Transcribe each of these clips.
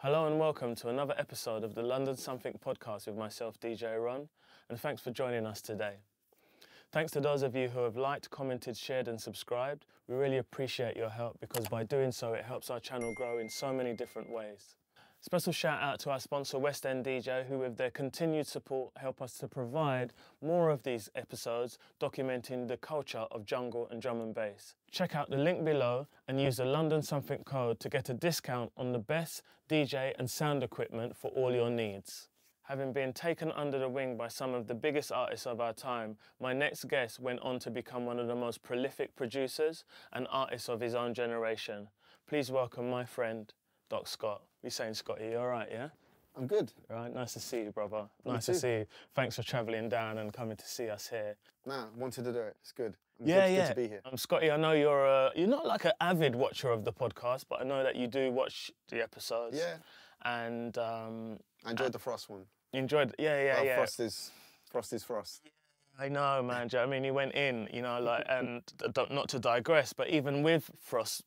Hello and welcome to another episode of the London Something podcast with myself, DJ Ron, and thanks for joining us today. Thanks to those of you who have liked, commented, shared and subscribed. We really appreciate your help because by doing so it helps our channel grow in so many different ways. Special shout out to our sponsor West End DJ, who with their continued support help us to provide more of these episodes documenting the culture of jungle and drum and bass. Check out the link below and use the London Something code to get a discount on the best DJ and sound equipment for all your needs. Having been taken under the wing by some of the biggest artists of our time, my next guest went on to become one of the most prolific producers and artists of his own generation. Please welcome my friend, Doc Scott. You saying Scotty, you all right, yeah? I'm good. All right, nice to see you, brother. Nice to see you. Thanks for travelling down and coming to see us here. Nah, wanted to do it. It's good. Good to be here. Scotty, I know you're not like an avid watcher of the podcast, but I know that you do watch the episodes. Yeah. And I enjoyed the Frost one. you enjoyed, yeah. Frost is Frost. I know, man. Do you know what I mean? He went in, you know, like, and not to digress, but even with Frost,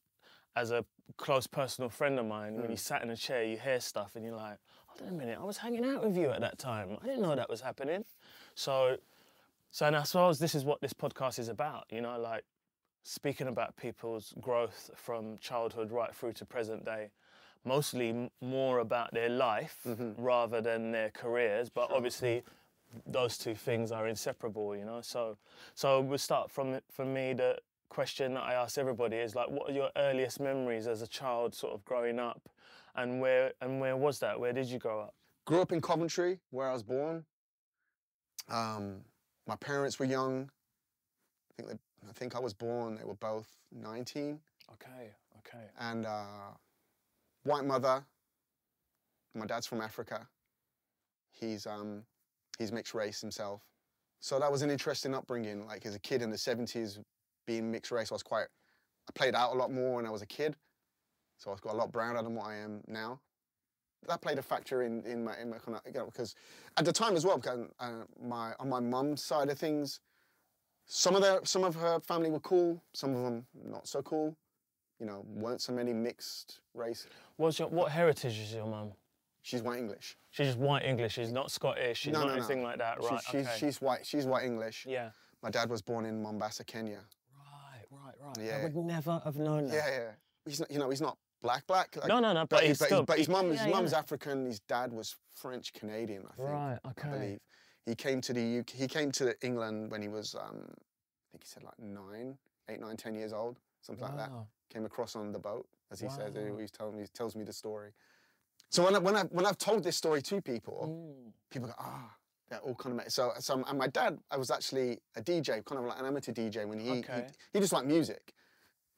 as a close personal friend of mine, when you sat in a chair, you hear stuff and you're like, hold on a minute, I was hanging out with you at that time. I didn't know that was happening. So and I suppose this is what this podcast is about, you know, like speaking about people's growth from childhood right through to present day, mostly more about their life rather than their careers, but obviously those two things are inseparable, you know. So we'll start from me, the question that I ask everybody is like, what are your earliest memories as a child sort of growing up, and where was that? Where did you grow up? Grew up in Coventry, where I was born. My parents were young. I think I was born, they were both 19. Okay. And white mother. My dad's from Africa. He's mixed race himself. So that was an interesting upbringing. Like as a kid in the 70s, being mixed race, I played out a lot more when I was a kid. So I've got a lot browner than what I am now. That played a factor in my kind of, you know, because at the time as well, because on my mum's side of things, some of her family were cool, some of them not so cool. You know, weren't so many mixed race. What heritage is your mum? She's white English. She's just white English. She's not Scottish. She's not anything like that, right? She's white. She's white English. Yeah. My dad was born in Mombasa, Kenya. Right. Yeah. I would never have known that. Yeah. He's not, he's not black. Like, No. But his mum's African. His dad was French Canadian, I think. Right. Okay. I believe he came to He came to England when he was, I think he said like 8, 9, 10 years old, something like that. Came across on the boat, as he says. He tells me the story. So when I've told this story to people, people go, they're all kind of. So and my dad, I was actually a DJ, kind of like an amateur DJ when he just liked music.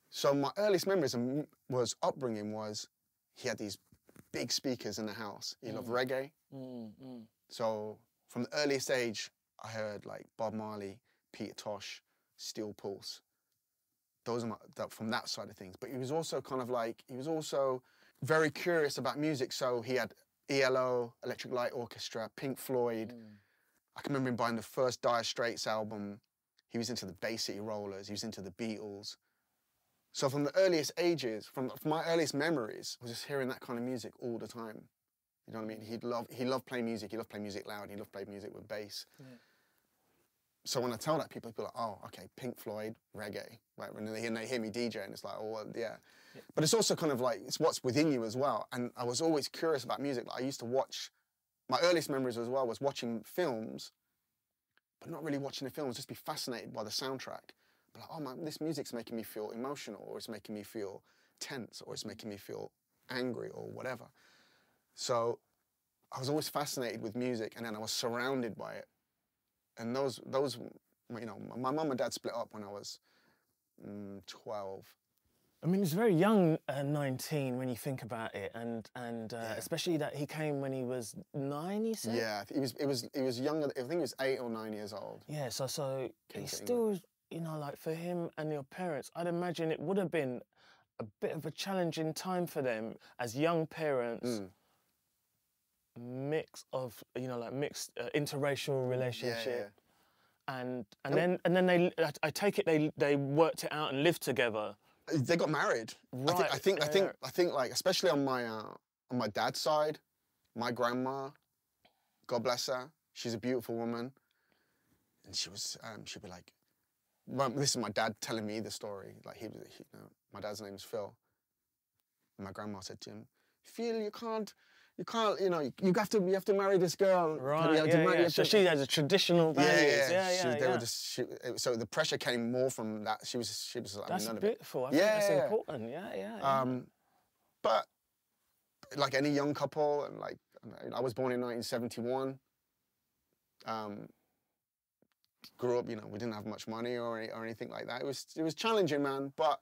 So my earliest memories upbringing was he had these big speakers in the house. He loved reggae. So from the earliest age, I heard like Bob Marley, Peter Tosh, Steel Pulse. Those are from that side of things. But he was also very curious about music. So he had ELO, Electric Light Orchestra, Pink Floyd. I can remember him buying the first Dire Straits album. He was into the Bay City Rollers. He was into the Beatles. So from the earliest ages, from my earliest memories, I was just hearing that kind of music all the time. You know what I mean? He loved playing music. He loved playing music loud. He loved playing music with bass. Yeah. So when I tell that, people are like, oh, okay, Pink Floyd, reggae. Right? And they hear me DJ, and it's like, oh, well, yeah. But it's also kind of like, it's what's within you as well. And I was always curious about music. Like I used to watch, my earliest memories as well was watching films, but not really watching the films, just be fascinated by the soundtrack. But like, oh man, this music's making me feel emotional, or it's making me feel tense, or it's making me feel angry, or whatever. So I was always fascinated with music, and then I was surrounded by it. And those, you know, my mum and dad split up when I was 12. I mean, it's very young, 19, when you think about it, and especially that he came when he was 9. You said? Yeah, he was younger. I think he was 8 or 9 years old. Yeah, so he still, you know, like for him and your parents, I'd imagine it would have been a bit of a challenging time for them as young parents. Mix of, you know, like mixed interracial relationship, and then they, I take it they worked it out and lived together. They got married. Right. I think like, especially on my on my dad's side, my grandma, God bless her, she's a beautiful woman. And she was, she'd be like, well, this is my dad telling me the story. Like my dad's name is Phil. And my grandma said to him, Phil, you can't, you know, you have to marry this girl. Right, So she has a traditional values. They were just, so the pressure came more from that. She was like, that's none beautiful. of it. That's important. Yeah. But like any young couple, and like, I was born in 1971. Grew up, you know, we didn't have much money or anything like that. It was challenging, man. But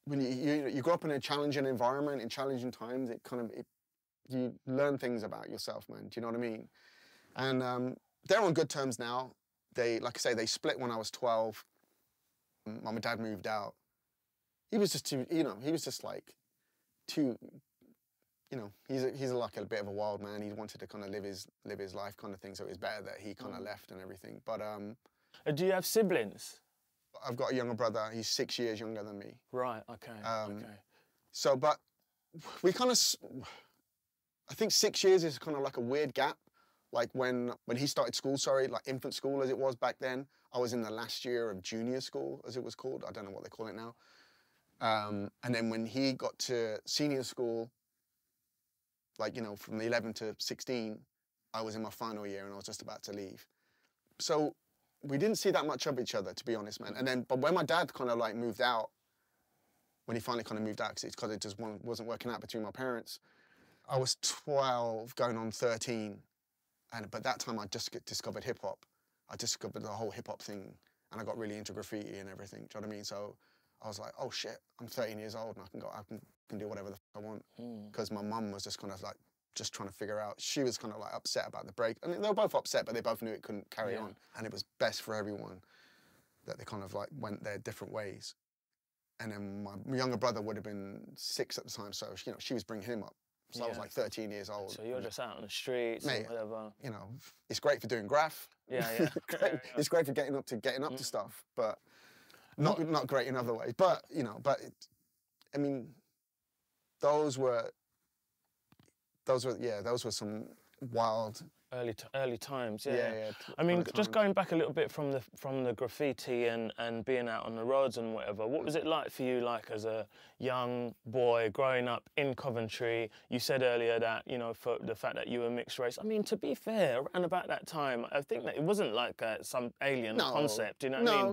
when you grow up in a challenging environment, in challenging times, you learn things about yourself, man. Do you know what I mean? And they're on good terms now. They, like I say, they split when I was 12. My dad moved out. He was just too, you know, he was just like too, you know, he's like a bit of a wild man. He wanted to kind of live his life kind of thing. So it was better that he kind of left and everything. But do you have siblings? I've got a younger brother. He's 6 years younger than me. Right. Okay. Okay. So, but we kind of, I think 6 years is kind of like a weird gap. Like when he started school, like infant school as it was back then, I was in the last year of junior school, as it was called. I don't know what they call it now. And then when he got to senior school, like, you know, from the 11 to 16, I was in my final year and I was just about to leave. So we didn't see that much of each other, to be honest, man. And then, but when my dad kind of like moved out, when he finally kind of moved out, because it just wasn't working out between my parents, I was 12, going on 13. But that time I just discovered hip hop. I discovered the whole hip hop thing, and I got really into graffiti and everything. Do you know what I mean? So I was like, oh shit, I'm 13 years old and I can do whatever the fuck I want. Because my mum was just kind of like, just trying to figure out, she was kind of like upset about the break. I mean, they were both upset, but they both knew it couldn't carry on. And it was best for everyone that they kind of like went their different ways. And then my younger brother would have been 6 at the time, so you know, she was bringing him up. So I was like 13 years old. So you're just out on the streets, mate, or whatever. You know, it's great for doing graph. It's great for getting up to stuff, but not great in other ways. But you know, I mean, those were some wild early times. I mean, just going back a little bit from the graffiti and being out on the roads and whatever. What was it like for you, like as a young boy growing up in Coventry? You said earlier that, you know, for the fact that you were mixed race. I mean, to be fair, around about that time, I think that it wasn't like some alien concept. You know what I mean?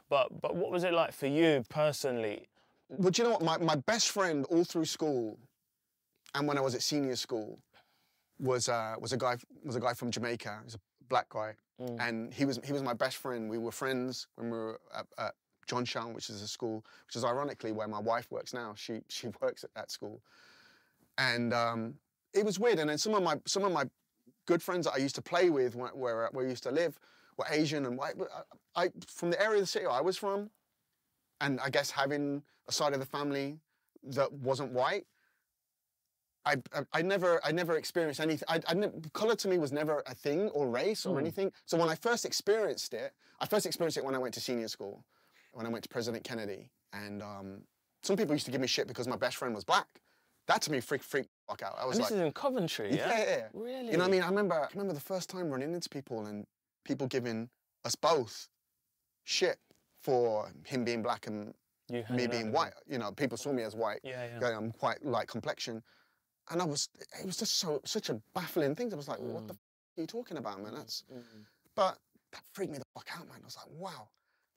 But what was it like for you personally? Well, do you know what? My best friend all through school, and when I was at senior school, was a guy from Jamaica. He's a black guy, and he was my best friend. We were friends when we were at Johnstown, which is a school, which is ironically where my wife works now. She works at that school, and it was weird. And then some of my good friends that I used to play with where we used to live were Asian and white. I from the area of the city I was from, and I guess having a side of the family that wasn't white. I never experienced anything. Colour to me was never a thing or race or anything. So when I first experienced it when I went to senior school, when I went to President Kennedy. And some people used to give me shit because my best friend was black. That to me freaked the fuck out. I was this is in Coventry, yeah? Yeah. Really? You know what I mean? I remember the first time running into people and people giving us both shit for him being black and me being white. You know, people saw me as white. Going, I'm quite light complexion. And it was just such a baffling thing. I was like, what the f are you talking about, man? But that freaked me the fuck out, man. I was like, wow,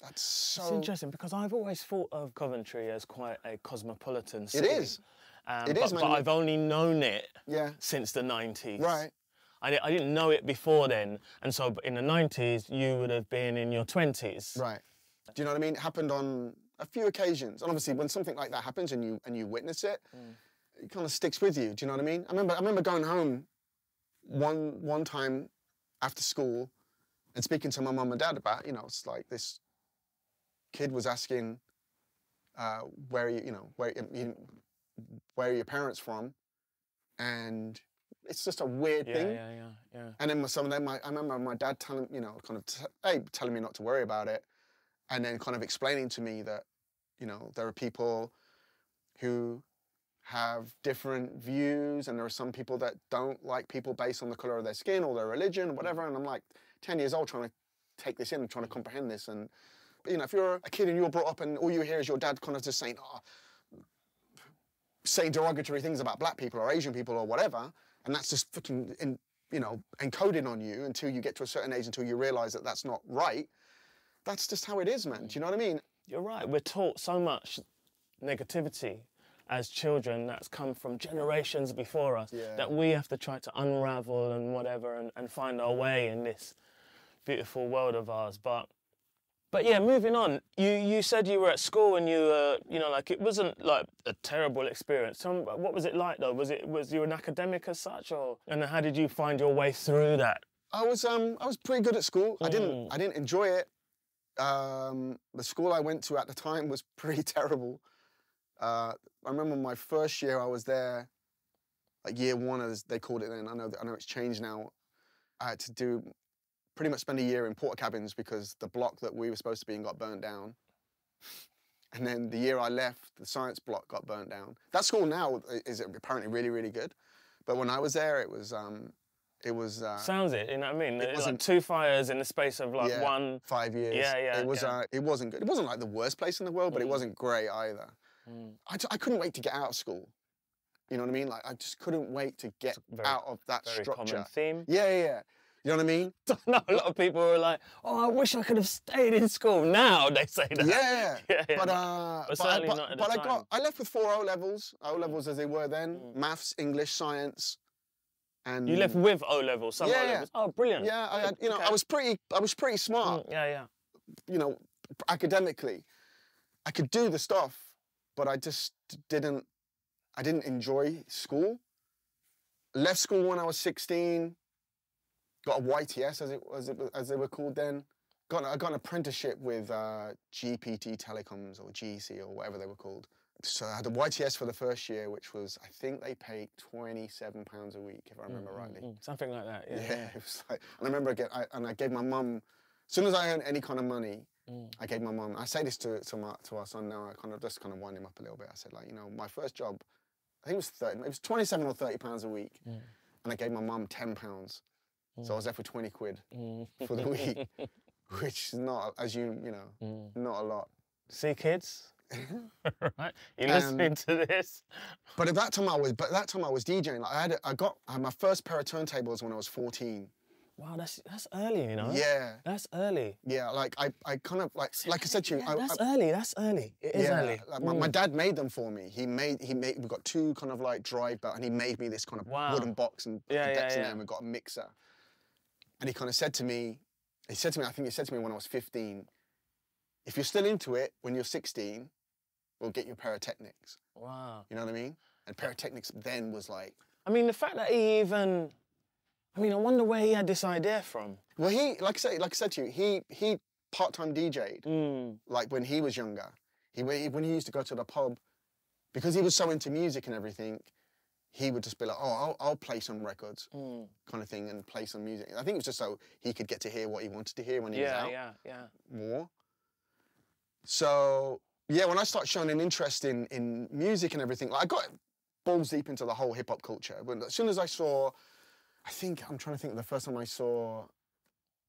that's so... It's interesting because I've always thought of Coventry as quite a cosmopolitan city. It is. But I've only known it since the 90s. Right. I didn't know it before then. And so in the 90s, you would have been in your 20s. Right. Do you know what I mean? It happened on a few occasions. And obviously when something like that happens and you witness it, it kind of sticks with you. Do you know what I mean? I remember going home one time after school and speaking to my mum and dad about, you know, it's like this kid was asking where are your parents from, and it's just a weird thing. Yeah. And then I remember my dad telling, you know, kind of telling me not to worry about it, and then kind of explaining to me that, you know, there are people who have different views, and there are some people that don't like people based on the color of their skin or their religion or whatever. And I'm like 10 years old trying to take this in and trying to comprehend this. And, you know, if you're a kid and you're brought up and all you hear is your dad kind of just saying, saying derogatory things about black people or Asian people or whatever, and that's just fucking, you know, encoded on you until you get to a certain age, until you realize that that's not right. That's just how it is, man. Do you know what I mean? You're right. We're taught so much negativity as children that's come from generations before us, that we have to try to unravel and whatever and find our way in this beautiful world of ours. But yeah, moving on, you said you were at school and you know, like, it wasn't like a terrible experience. What was it like though? Was you an academic as such, or, and how did you find your way through that? I was pretty good at school. I didn't enjoy it. The school I went to at the time was pretty terrible. I remember my first year I was there, like year one as they called it then. I know it's changed now. I had to pretty much spend a year in porta cabins because the block that we were supposed to be in got burnt down. And then the year I left, the science block got burnt down. That school now is apparently really, really good. But when I was there, it was sounds it, you know what I mean? It wasn't like 2 fires in the space of like 5 years. It wasn't good. It wasn't like the worst place in the world, but it wasn't great either. I couldn't wait to get out of school. You know what I mean? Like, I just couldn't wait to get out of that structure. Common theme. Yeah. You know what I mean? No, a lot of people are like, "Oh, I wish I could have stayed in school." Now they say that. Yeah. But certainly not at the time. I left with 4 O-levels. O-levels as they were then: maths, English, science. And you left with O-levels, some O-levels. Oh, brilliant. Yeah, I had, you know, I was pretty smart. Yeah. You know, academically, I could do the stuff, but I just didn't enjoy school. Left school when I was 16. Got a YTS as they were called then. I got an apprenticeship with GPT Telecoms or GC or whatever they were called. So I had a YTS for the first year, which was, I think they paid £27 a week, if I remember rightly. Something like that, yeah. It was like, and I remember I gave my mum, as soon as I earned any kind of money, I gave my mum, I say this to our son now, I kind of wind him up a little bit. I said, like, you know, my first job, I think it was 27 or £30 a week, and I gave my mum £10. So I was there for 20 quid for the week, which is not, as you know, not a lot. See, kids? Right? You listening to this? But at that time I was DJing. Like I got my first pair of turntables when I was 14. Wow, that's early, you know? Yeah. That's early. Yeah, like I kind of like I said to you, that's early. It is early. Like my dad made them for me. We got 2 kind of like drive belt, and he made me this kind of wooden box and put the decks in there, and we got a mixer. And he kind of said to me, I think he said to me when I was 15, if you're still into it when you're 16, we'll get you a pair of Technics. Wow. You know what I mean? And pair of Technics then was like... I mean, the fact that he even... I mean, I wonder where he had this idea from. Well, like I said to you, he part-time DJ'd, like when he was younger. When he used to go to the pub, because he was so into music and everything, he would just be like, oh, I'll play some records, kind of thing, and play some music. I think it was just so he could get to hear what he wanted to hear when he was out. More. So, yeah, when I started showing an interest in music and everything, like I got balls deep into the whole hip-hop culture. But as soon as I saw, I'm trying to think of the first time I saw,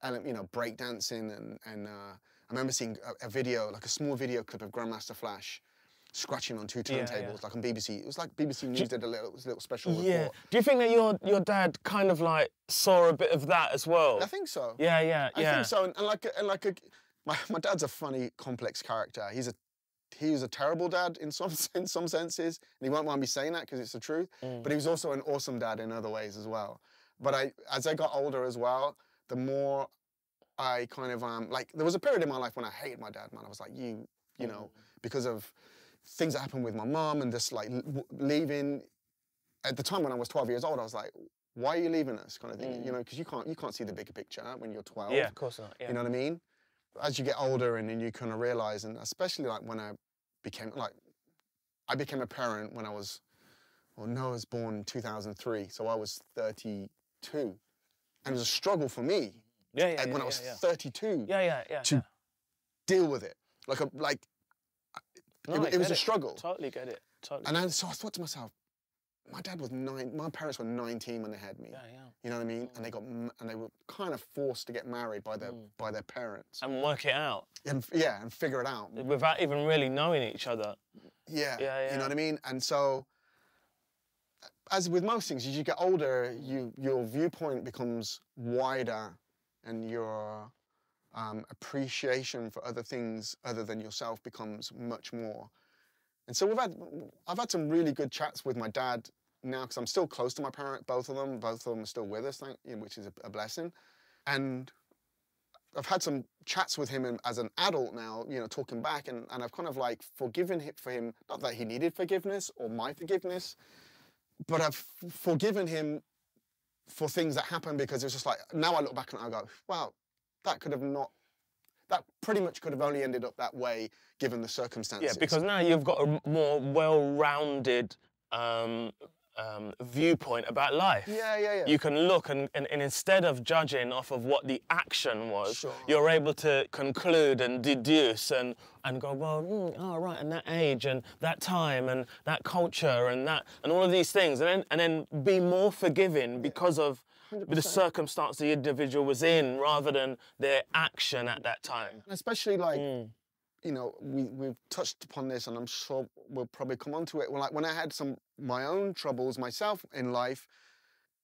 you know, breakdancing, and I remember seeing a video, like a small video clip of Grandmaster Flash scratching on 2 turntables, like on BBC. It was like BBC News did a little special report. Do you think that your dad kind of like saw a bit of that as well? I think so. Yeah. I think so. My dad's a funny, complex character. He was a terrible dad in some senses, and he won't mind me saying that because it's the truth. But he was also an awesome dad in other ways as well. But as I got older as well, the more I kind of like, there was a period in my life when I hated my dad, man. I was like, you know, because of things that happened with my mum and just like leaving. At the time when I was 12 years old, I was like, why are you leaving us, kind of thing, you know, because you can't see the bigger picture when you're 12. Yeah, of course not. Yeah. You know what I mean? As you get older and then you kind of realize, and especially like when I became a parent when I was, well, Noah was born in 2003, so I was 32. And it was a struggle for me when I was 32 to deal with it. It was a struggle. Totally get it. Totally. And then, so I thought to myself, my parents were 19 when they had me. Yeah, yeah. You know what I mean? And they were kind of forced to get married by their parents. And work it out. And figure it out. Without even really knowing each other. Yeah. Yeah, yeah. You know what I mean? And so, as with most things, as you get older, your viewpoint becomes wider, and your appreciation for other things other than yourself becomes much more. And so I've had some really good chats with my dad now, because I'm still close to my parents, both of them are still with us, which is a blessing. And I've had some chats with him as an adult now, you know, talking back, and I've kind of like forgiven him for him, not that he needed forgiveness or my forgiveness, but I've forgiven him for things that happened, because it's just like, now I look back and I go, wow, that pretty much could have only ended up that way given the circumstances. Yeah, because now you've got a more well-rounded viewpoint about life. Yeah. You can look and instead of judging off of what the action was, Sure. you're able to conclude and deduce and go, well, oh, right, and that age and that time and that culture and all of these things, and then be more forgiving because of 100%. The circumstance the individual was in rather than their action at that time. Especially like, you know, we've touched upon this, and I'm sure we'll probably come on to it. Like when I had my own troubles myself in life,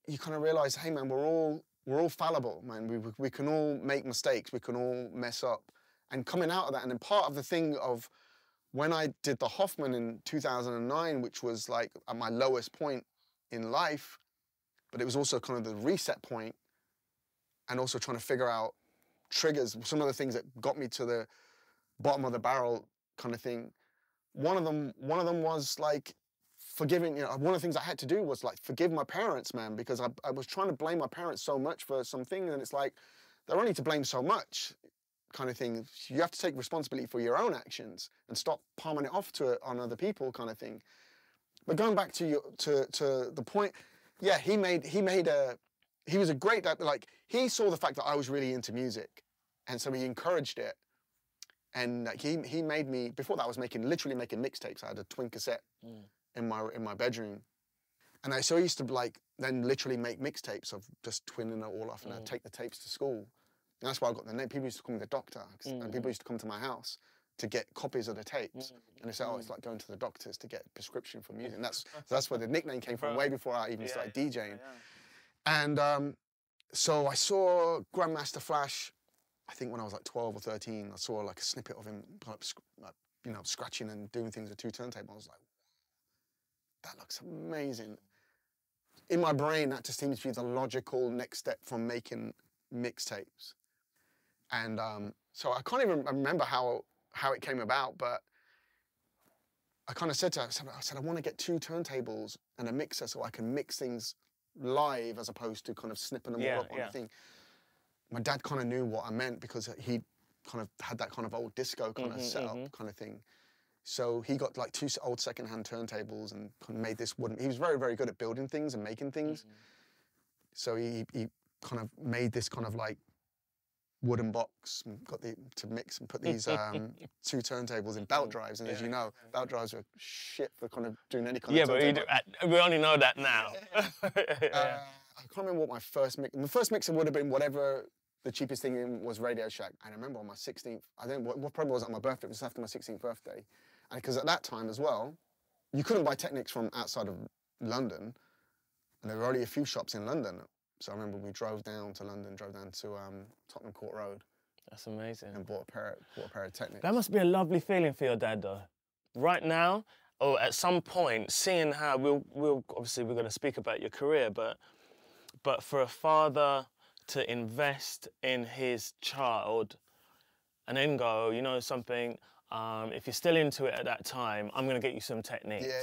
you kind of realize, hey man, we're all fallible, man. We can all make mistakes. We can all mess up. And coming out of that, and then part of the thing of when I did the Hoffman in 2009, which was like at my lowest point in life, but it was also kind of the reset point, and also trying to figure out triggers, some of the things that got me to the bottom of the barrel kind of thing. One of them was like forgiving, you know, one of the things I had to do was like forgive my parents, man, because I was trying to blame my parents so much for something, and it's like, they're only to blame so much kind of thing. You have to take responsibility for your own actions and stop palming it off on other people kind of thing. But going back to the point, yeah, he was a great dad. Like, he saw the fact that I was really into music, and so he encouraged it. And like, he made me, before that I was literally making mixtapes. I had a twin cassette in my bedroom. And so I used to like then literally make mixtapes of just twinning it all off, and I'd take the tapes to school. And that's why I got the name. People used to call me the doctor, and people used to come to my house to get copies of the tapes. And they say, oh, it's like going to the doctors to get a prescription for music. And that's where the nickname came from, way before I even started DJing. And so I saw Grandmaster Flash, I think when I was like 12 or 13. I saw like a snippet of him, you know, scratching and doing things with 2 turntables. I was like, that looks amazing. In my brain, that just seems to be the logical next step from making mixtapes. And so I can't even remember how it came about, but I kind of said to her, I said, I want to get 2 turntables and a mixer so I can mix things live as opposed to kind of snipping them all up on the thing. My dad kind of knew what I meant, because he kind of had that kind of old disco kind of setup kind of thing. So he got like 2 old secondhand turntables and kind of made this wooden. He was very, very good at building things and making things. So he kind of made this kind of like wooden box and got to mix and put these 2 turntables in belt drives. And as you know, belt drives are shit for kind of doing any kind of turntable. But we only know that now. I can't remember what my first mixer would have been. Whatever the cheapest thing was, Radio Shack. And I remember on my 16th, I don't know what probably was at my birthday. It was after my 16th birthday. And because at that time as well, you couldn't buy Technics from outside of London, and there were only a few shops in London. So I remember we drove down to London, drove down to Tottenham Court Road. That's amazing. And bought a pair of Technics. That must be a lovely feeling for your dad, though. Right now, or at some point, seeing how we'll obviously we're going to speak about your career, but for a father to invest in his child and then go, you know something, if you're still into it at that time, I'm going to get you some Techniques.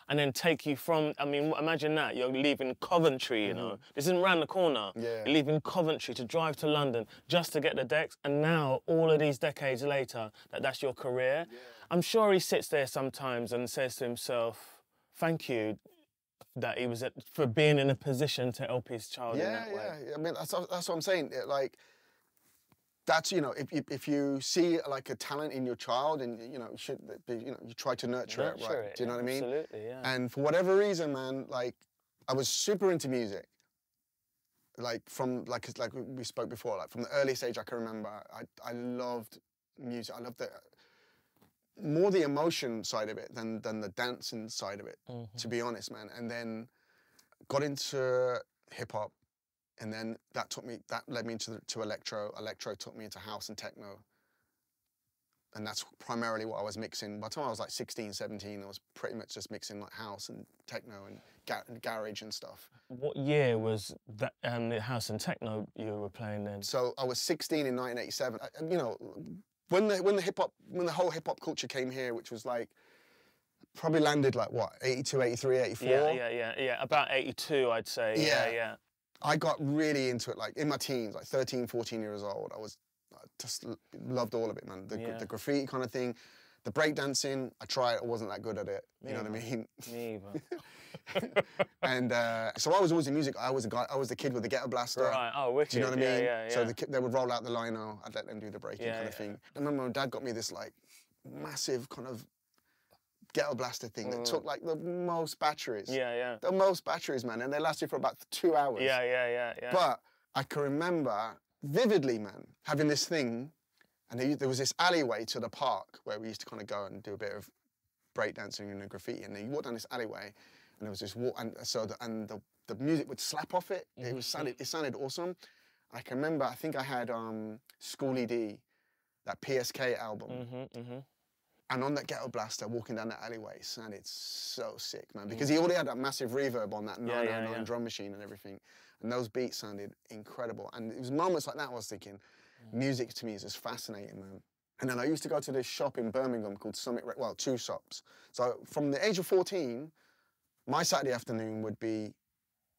And then take you from, I mean, imagine that. You're leaving Coventry, you know. This isn't around the corner. You're leaving Coventry to drive to London just to get the decks. And now, all of these decades later, that's your career. I'm sure he sits there sometimes and says to himself, thank you that he was for being in a position to help his child in that way. I mean, that's what I'm saying. Like, that's, you know, if you see like a talent in your child, and you know, you try to nurture it, right? Do you know what I mean? Absolutely, yeah. And for whatever reason, man, like I was super into music. Like from like we spoke before, like from the earliest age I can remember, I loved music. I loved more the emotion side of it than the dancing side of it, to be honest, man. And then got into hip hop. And then that led me to electro. Electro took me into house and techno. And that's primarily what I was mixing. By the time I was like 16, 17, I was pretty much just mixing like house and techno and garage and stuff. What year was that the house and techno you were playing then? So I was 16 in 1987. You know, when the whole hip hop culture came here, which was like, probably landed like what, 82, 83, 84? Yeah. About 82, I'd say. Yeah. I got really into it, like in my teens, like 13, 14 years old. I just loved all of it, man. The graffiti kind of thing, the breakdancing. I tried, I wasn't that good at it. You know what I mean? Me either. And so I was always in music. I was the kid with the ghetto blaster. Right. Oh, wicked. Do you know what I mean? Yeah. So they would roll out the lino. I'd let them do the breaking kind of thing. I remember my dad got me this like massive kind of ghetto blaster thing that took like the most batteries. Yeah. The most batteries, man, and they lasted for about 2 hours. Yeah. But I can remember vividly, man, having this thing, and there was this alleyway to the park where we used to kind of go and do a bit of breakdancing and graffiti, and then you walk down this alleyway, and there was this and so the music would slap off it. It sounded awesome. I can remember, I think I had Schoolie D, that PSK album. And on that ghetto blaster, walking down that alleyway, sounded so sick, man. Because he already had that massive reverb on that 909 drum machine and everything. And those beats sounded incredible. And it was moments like that I was thinking, music to me is just fascinating, man. And then I used to go to this shop in Birmingham called two shops. So from the age of 14, my Saturday afternoon would be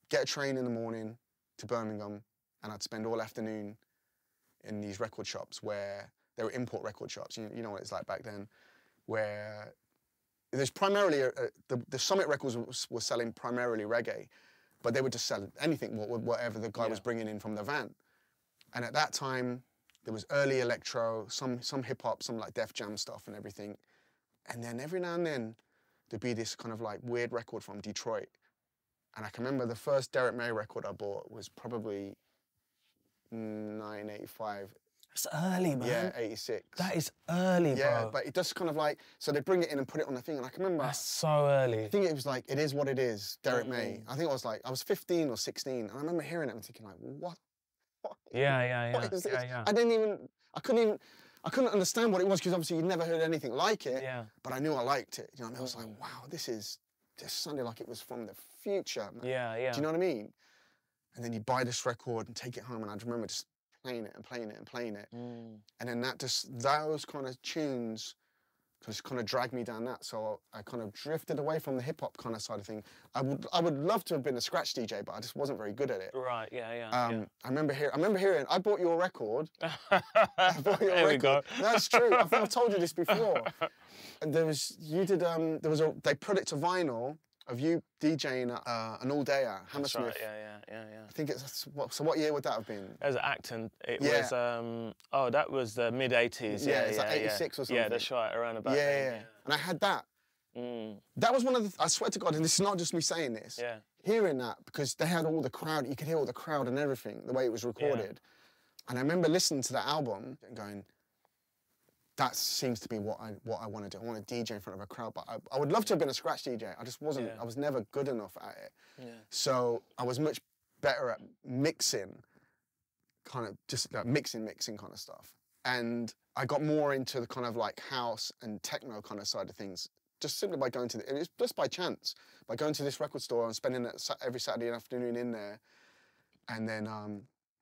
get a train in the morning to Birmingham, and I'd spend all afternoon in these record shops where they were import record shops. You know what it's like back then, where there's primarily the Summit Records was selling primarily reggae, but they would just sell anything, whatever the guy was bringing in from the van. And at that time, there was early electro, some hip hop, some like Def Jam stuff and everything. And then every now and then, there'd be this kind of like weird record from Detroit. And I can remember the first Derek May record I bought was probably 1985. That's early, man. Yeah, 86. That is early, bro. Yeah, but it just kind of like, so they bring it in and put it on the thing, and I can remember. That's so early. I think it was like, It Is What It Is, Derek May. I think I was 15 or 16, and I remember hearing it and thinking like, what? Yeah. What is this? Yeah. I couldn't understand what it was, because obviously you'd never heard anything like it. Yeah. But I knew I liked it. You know what I mean? I was like, wow, this sounded like it was from the future, man. Yeah. Do you know what I mean? And then you buy this record and take it home, and I remember just playing it and playing it and playing it. And then those kind of tunes just kind of dragged me down that. So I kind of drifted away from the hip hop kind of side of thing. I would love to have been a scratch DJ, but I just wasn't very good at it. Right, yeah. I remember hearing, I bought your record. There we go. That's true. I think I've told you this before. And they put it to vinyl of you DJing an all-dayer, Hammersmith. That's right, yeah. I think so what year would that have been? As Acton, it was, that was the mid-80s. Yeah, it's like 86 or something. Yeah, that's right, around about then. Yeah. And I had that. That was one of the, I swear to God, and this is not just me saying this, hearing that, because they had all the crowd, you could hear all the crowd and everything, the way it was recorded. And I remember listening to that album and going, that seems to be what I want to do. I want to DJ in front of a crowd, but I would love to have been a scratch DJ. I just wasn't, I was never good enough at it. Yeah. So I was much better at mixing, kind of just like mixing kind of stuff. And I got more into the kind of like house and techno kind of side of things, just simply by going to it was just by chance, by going to this record store and spending every Saturday afternoon in there. And then a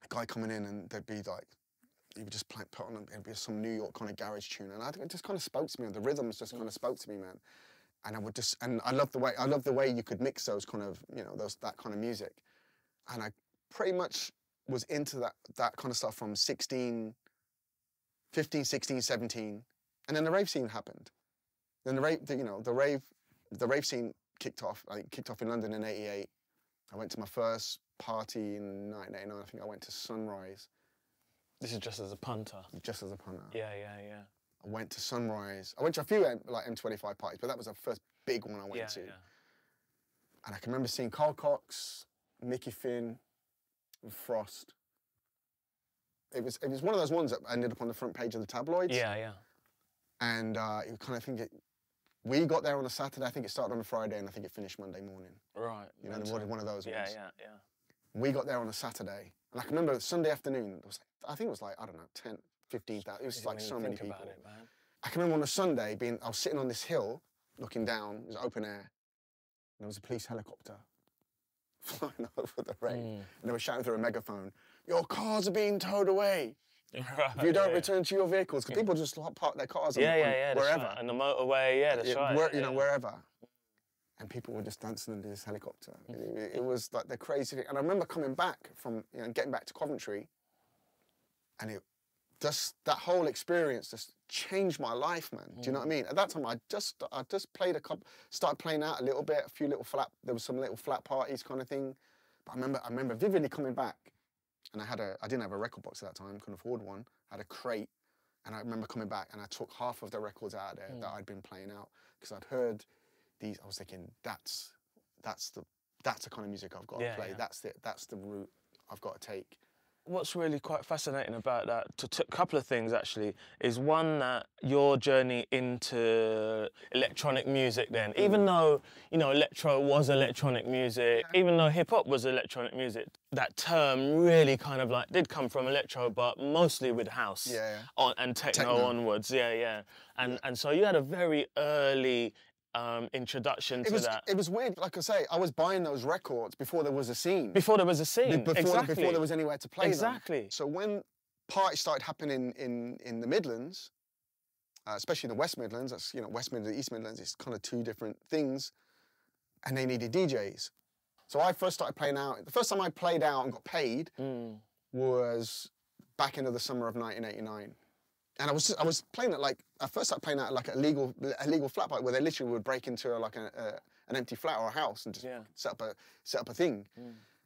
guy coming in, and they'd be like, he would just put on, it'd be some New York kind of garage tune, and it just kind of spoke to me. The rhythms just kind of spoke to me, man. And I love the way you could mix those kind of, that kind of music. And I pretty much was into that kind of stuff from 15, 16, 17, and then the rave scene happened. Then the rave scene kicked off. I think kicked off in London in '88. I went to my first party in 1989. I think I went to Sunrise. This is just as a punter. Just as a punter. Yeah. I went to Sunrise. I went to a few like M25 parties, but that was the first big one I went to. And I can remember seeing Carl Cox, Mickey Finn, and Frost. It was one of those ones that ended up on the front page of the tabloids. Yeah. And you kind of think we got there on a Saturday. I think it started on a Friday, and I think it finished Monday morning. Right. You know, one of those ones. Yeah. We got there on a Saturday, and I can remember Sunday afternoon. I think it was like, I don't know, 10, 15,000. It was like so many people. It, man. I can remember on a Sunday I was sitting on this hill, looking down. It was open air, and there was a police helicopter flying over the rave, and they were shouting through a megaphone, "Your cars are being towed away. If you don't return to your vehicles," because people just park their cars on wherever. Right. And the motorway, that's right. You know, wherever. And people were just dancing under this helicopter. It was like the crazy thing. And I remember coming back from, getting back to Coventry, and that whole experience just changed my life, man. Do you know what I mean? At that time, I just played started playing out a little bit, there was some little flat parties kind of thing. But I remember vividly coming back, and I didn't have a record box at that time, couldn't afford one. I had a crate, and I remember coming back, and I took half of the records out of there that I'd been playing out, because I'd heard these. I was thinking, that's the kind of music I've got to play. Yeah. That's the route I've got to take. What's really quite fascinating about that, a couple of things actually, is one, that your journey into electronic music then, even though, electro was electronic music, even though hip hop was electronic music, that term really kind of like did come from electro, but mostly with house and techno onwards, And so you had a very early introduction to that. It was weird, like I say, I was buying those records before there was a scene. Before there was a scene, Before there was anywhere to play them. Exactly. So when parties started happening in the Midlands, especially the West Midlands, that's, West Midlands, East Midlands, it's kind of two different things, and they needed DJs. So I first started playing out, the first time I played out and got paid was back into the summer of 1989. And I was playing it like, I first started playing out like a legal flat party, where they literally would break into like an empty flat or a house and just set up a thing.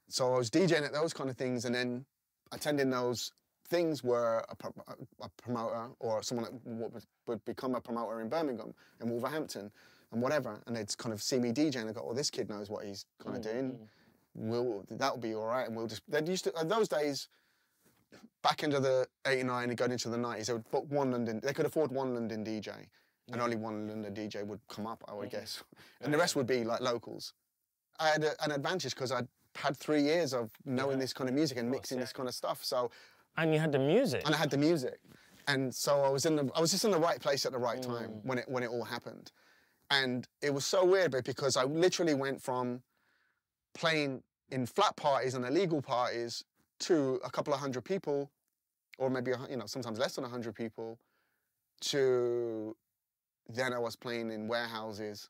So I was DJing at those kind of things, and then attending those things were a promoter or someone that would become a promoter in Birmingham and Wolverhampton and whatever, and they'd kind of see me DJing and go, "Oh, this kid knows what he's kind of doing. That'll be all right." And those days, back into the 89 and going into the 90s, they would book they could afford one London DJ, and only one London DJ would come up, I would guess. And the rest would be like locals. I had an advantage because I'd had 3 years of knowing this kind of music and mixing this kind of stuff. So, and you had the music. And I had the music. And so I was just in the right place at the right time when it all happened. And it was so weird, because I literally went from playing in flat parties and illegal parties to a couple of hundred people, or maybe sometimes less than 100 people, to then I was playing in warehouses,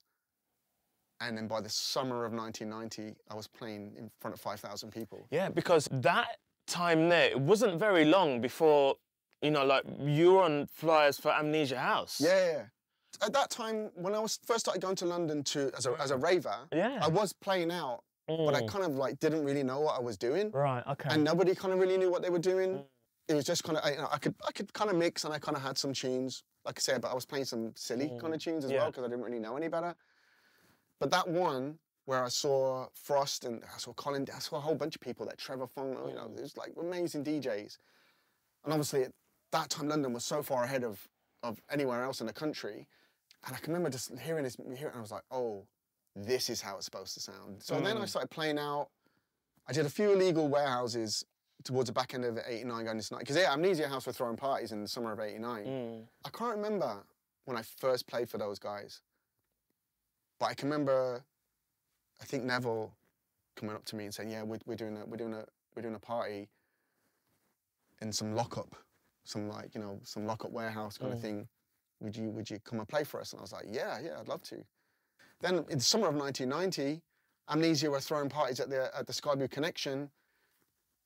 and then by the summer of 1990 I was playing in front of 5,000 people. Yeah, because that time there, it wasn't very long before, like you were on flyers for Amnesia House. Yeah. At that time, when I first started going to London as a raver, I was playing out. But I kind of like didn't really know what I was doing. Right, okay. And nobody kind of really knew what they were doing. It was just kind of, I could kind of mix, and I kind of had some tunes, like I said, but I was playing some silly kind of tunes as well, because I didn't really know any better. But that one where I saw Frost and I saw Colin, I saw a whole bunch of people, like Trevor Funk, it was like amazing DJs. And obviously at that time London was so far ahead of anywhere else in the country. And I can remember just hearing it, and I was like, oh, this is how it's supposed to sound. So then I started playing out. I did a few illegal warehouses towards the back end of 89 going into 90. Because Amnesia House were throwing parties in the summer of 89. I can't remember when I first played for those guys. But I can remember, I think Neville coming up to me and saying, "Yeah, we're doing a party in some lockup, some lockup warehouse kind of thing. Would you come and play for us?" And I was like, "Yeah, I'd love to." Then in the summer of 1990, Amnesia were throwing parties at the Sky Blue Connection.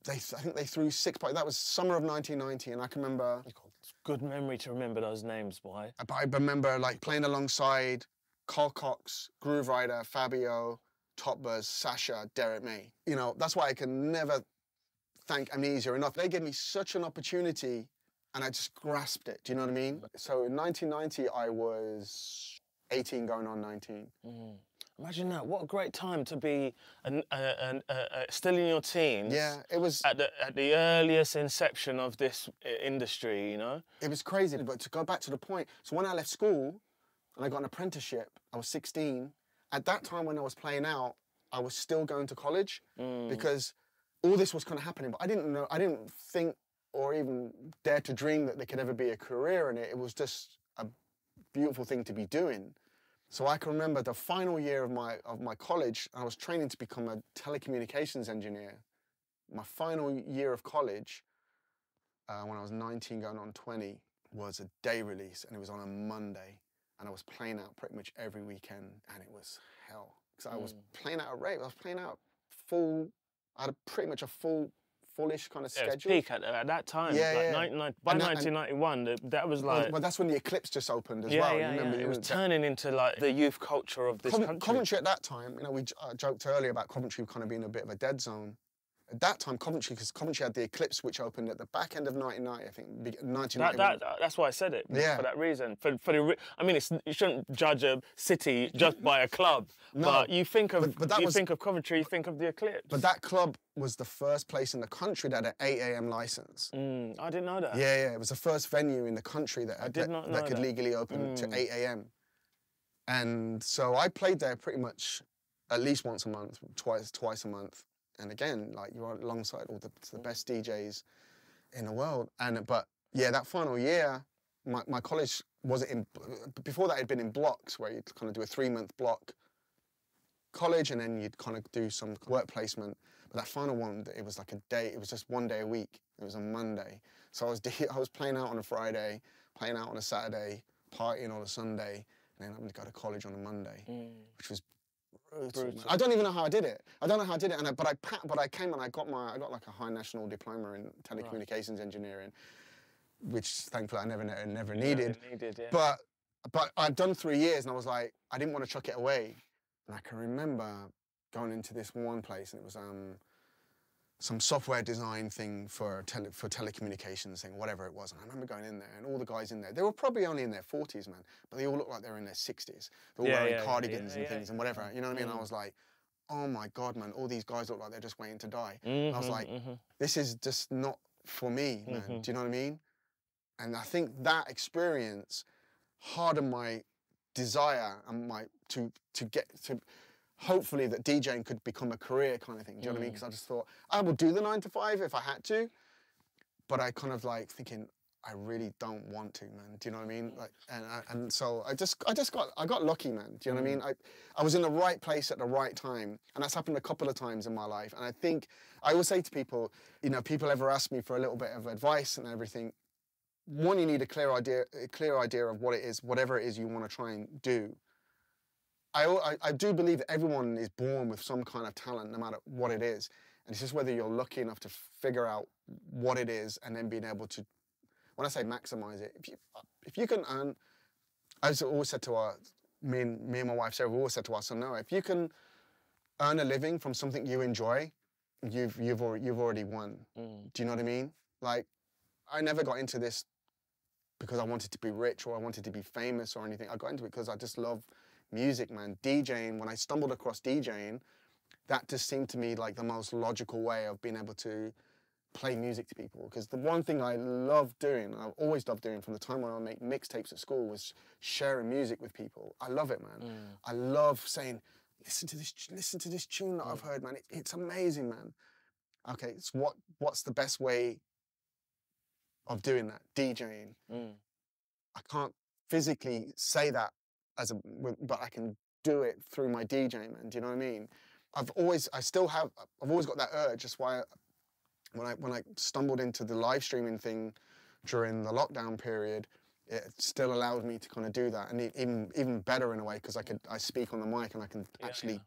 I think they threw 6 parties. That was summer of 1990, and I can remember. It's good memory to remember those names, boy. I remember like playing alongside Carl Cox, Groove Rider, Fabio, Top Buzz, Sasha, Derek May. That's why I can never thank Amnesia enough. They gave me such an opportunity and I just grasped it. Do you know what I mean? So in 1990, I was 18 going on 19. Imagine that. What a great time to be still in your teens. Yeah, it was... At the earliest inception of this industry, you know? It was crazy, but to go back to the point, so when I left school and I got an apprenticeship, I was 16. At that time when I was playing out, I was still going to college because all this was kind of happening, but I didn't think or even dare to dream that there could ever be a career in it. It was just a beautiful thing to be doing. So I can remember the final year of my college, I was training to become a telecommunications engineer. My final year of college, when I was 19 going on 20, was a day release, and it was on a Monday. And I was playing out pretty much every weekend, and it was hell. Because I was playing out a rave, I was playing out I had pretty much a fullish kind of schedule. It was peak at that time. Yeah, by 1991, that was like... Well, that's when the Eclipse just opened as well. Yeah, it was turning into like the youth culture of this country. Coventry at that time, you know, we joked earlier about Coventry kind of being a bit of a dead zone. At that time, because Coventry had the Eclipse, which opened at the back end of 1990, I think, 1991. That's why I said it, yeah. For that reason. I mean, you shouldn't judge a city just by a club, no, but you think of think of Coventry, you think of the Eclipse. But that club was the first place in the country that had an 8 a.m. license. I didn't know that. Yeah, it was the first venue in the country that could legally open to 8 a.m. And so I played there pretty much at least once a month, twice a month. And again, like, you're alongside all the best DJs in the world. But yeah, that final year, my college wasn't before that, it had been in blocks where you'd kind of do a 3-month block college and then you'd kind of do some work placement. But that final one, it was like a day, it was just 1 day a week. It was a Monday. So I was playing out on a Friday, playing out on a Saturday, partying on a Sunday, and then I'm going to go to college on a Monday, which was brutal. I don't even know how I did it. I don't know how I did it, but I came and I got like a high national diploma in telecommunications engineering, which thankfully I never needed. Yeah. But I'd done 3 years and I was like, I didn't want to chuck it away. And I can remember going into this one place and it was some software design thing for telecommunications thing, whatever it was. And I remember going in there and all the guys in there, they were probably only in their 40s, man, but they all looked like they were in their 60s. They were all wearing cardigans and things and whatever, you know what I mean? I was like, oh my God, man, all these guys look like they're just waiting to die. And I was like, this is just not for me, man. Do you know what I mean? And I think that experience hardened my desire and to get to hopefully that DJing could become a career kind of thing. Do you know what I mean? Because I just thought I would do the 9 to 5 if I had to, but I kind of like thinking I really don't want to, man. Do you know what I mean? Like, and so I got lucky, man. Do you know what I mean? I was in the right place at the right time, and that's happened a couple of times in my life. And I think I always say to people, you know, people ever ask me for a little bit of advice and everything. One, you need a clear idea of what it is, whatever it is you want to try and do. I do believe that everyone is born with some kind of talent, no matter what it is. And it's just whether you're lucky enough to figure out what it is and then being able to, when I say maximize it, if you can earn, I've always said to me and my wife Sarah, we always said to our son Noah, if you can earn a living from something you enjoy, you've already won. Do you know what I mean? Like, I never got into this because I wanted to be rich or I wanted to be famous or anything. I got into it because I just love music, man. DJing, when I stumbled across DJing, that just seemed to me like the most logical way of being able to play music to people. Because the one thing I love doing, I've always loved doing from the time when I make mixtapes at school, was sharing music with people. I love it, man. I love saying, listen to this tune that I've heard, man. It's amazing, man. Okay, so what's the best way of doing that? DJing. I can't physically say that but I can do it through my DJing, man. Do you know what I mean? I've always got that urge. That's why when I stumbled into the live streaming thing during the lockdown period, it still allowed me to kind of do that, and even better in a way, because I speak on the mic and I can actually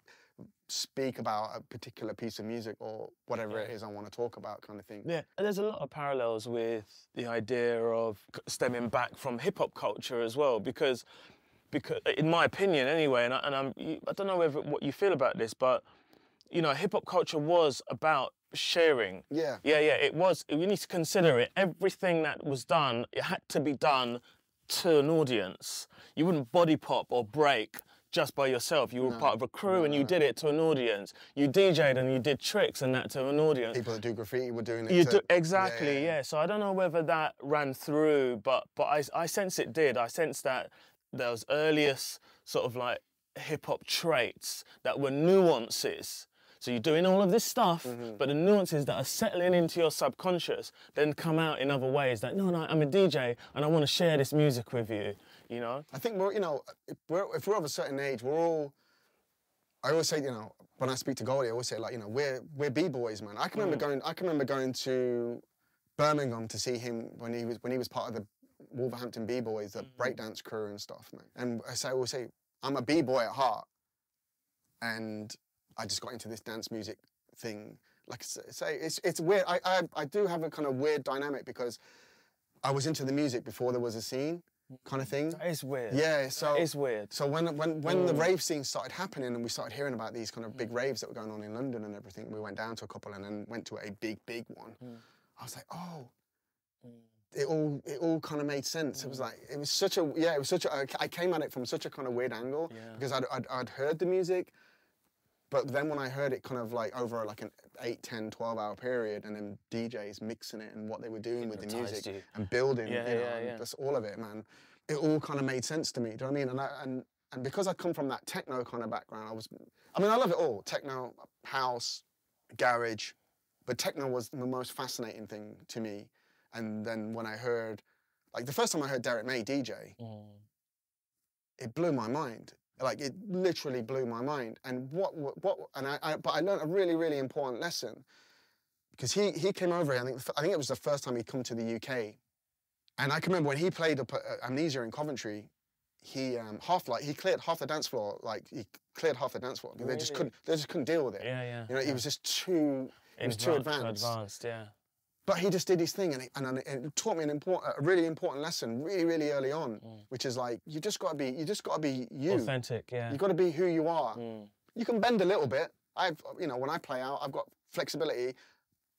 speak about a particular piece of music or whatever it is I want to talk about, kind of thing. Yeah, there's a lot of parallels with the idea of stemming back from hip-hop culture as well, because in my opinion anyway, and I don't know what you feel about this, but you know, hip-hop culture was about sharing. Yeah. Yeah, it was. You need to consider it. Everything that was done, it had to be done to an audience. You wouldn't body pop or break just by yourself. You were part of a crew and you did it to an audience. You DJ'd and you did tricks and that to an audience. People that do graffiti were doing it Exactly, yeah. So I don't know whether that ran through, but I sense it did. I sense that those earliest sort of like hip-hop traits that were nuances. So you're doing all of this stuff, but the nuances that are settling into your subconscious then come out in other ways. Like, no, I'm a DJ and I want to share this music with you, you know? I think if we're of a certain age, I always say, when I speak to Goldie, I always say, like, we're B-boys, man. I can remember going to Birmingham to see him when he was part of the Wolverhampton B-boys, the breakdance crew and stuff, man. And I always say, I'm a B-boy at heart, and I just got into this dance music thing. Like I say, it's weird. I do have a kind of weird dynamic because I was into the music before there was a scene, kind of thing. That is weird. Yeah, so that is weird. So when the rave scene started happening and we started hearing about these kind of big raves that were going on in London and everything, we went down to a couple and then went to a big one. I was like, oh. It all kind of made sense. It was like, I came at it from such a kind of weird angle because I'd heard the music, but then when I heard it kind of like over like an 8, 10, 12 hour period and then DJs mixing it and what they were doing with the music and building, that's all of it, man. It all kind of made sense to me, do you know what I mean? And because I come from that techno kind of background, I love it all. Techno, house, garage, but techno was the most fascinating thing to me. And then when I heard, like the first time I heard Derek May DJ, it blew my mind. Like it literally blew my mind. And but I learned a really, really important lesson because he came over here. I think it was the first time he'd come to the UK. And I can remember when he played up at Amnesia in Coventry, he cleared half the dance floor. Like he cleared half the dance floor. Really? They just couldn't deal with it. He was just too advanced. But he just did his thing, and it taught me a really important lesson, really, really early on, which is like you just got to be you, authentic. Yeah, you got to be who you are. You can bend a little bit. When I play out, I've got flexibility,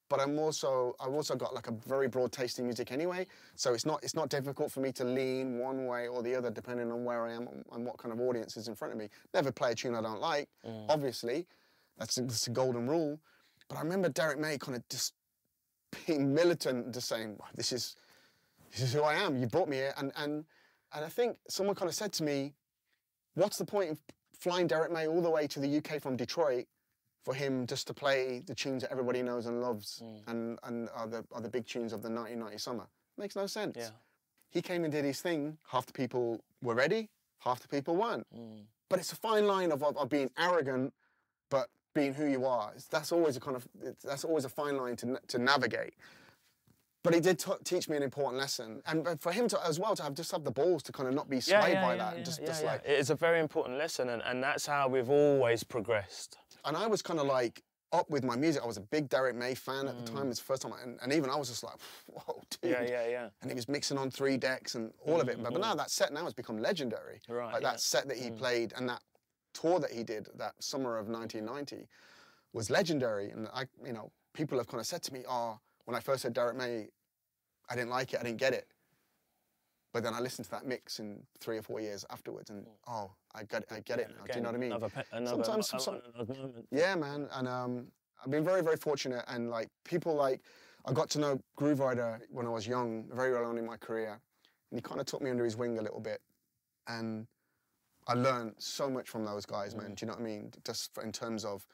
but I've also got like a very broad taste in music anyway. So it's not difficult for me to lean one way or the other depending on where I am and what kind of audience is in front of me. Never play a tune I don't like. Obviously, that's a golden rule. But I remember Derek May kind of just being militant, just saying, this is who I am. You brought me here. And I think someone kind of said to me, what's the point of flying Derek May all the way to the UK from Detroit for him just to play the tunes that everybody knows and loves and are the big tunes of the 1990 summer? Makes no sense. Yeah. He came and did his thing. Half the people were ready, half the people weren't. But it's a fine line of being arrogant, but being who you are. That's always a fine line to navigate. But he did teach me an important lesson, and for him to as well to have the balls to kind of not be swayed by that. It's a very important lesson, and that's how we've always progressed. And I was kind of like up with my music. I was a big Derek May fan at the time. It's the first time, and even I was just like, whoa, dude. Yeah. And he was mixing on 3 decks and all of it. But now that set has become legendary. Right. Like that set that he played and that tour that he did that summer of 1990 was legendary. And people have kind of said to me, when I first heard Derek May, I didn't like it, I didn't get it. But then I listened to that mix in 3 or 4 years afterwards, and I get it now. Do you know what I mean? Yeah, man. And I've been very, very fortunate, and like people like I got to know Groove Rider when I was young, very early on in my career, and he kind of took me under his wing a little bit, and I learned so much from those guys, man. Do you know what I mean? Just in terms of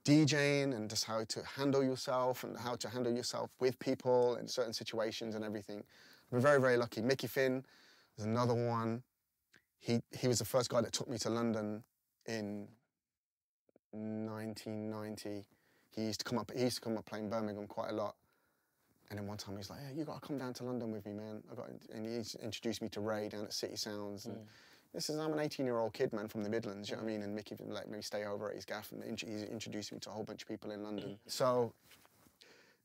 DJing and just how to handle yourself and how to handle yourself with people in certain situations and everything. We're very, very lucky. Mickey Finn is another one. He was the first guy that took me to London in 1990. He used to come up playing Birmingham quite a lot. And then one time he's like, "Yeah, you got to come down to London with me, man." And he introduced me to Ray down at City Sounds. And I'm an 18-year-old kid, man, from the Midlands, you know what I mean? And Mickey let me stay over at his gaff, and he introduced me to a whole bunch of people in London. So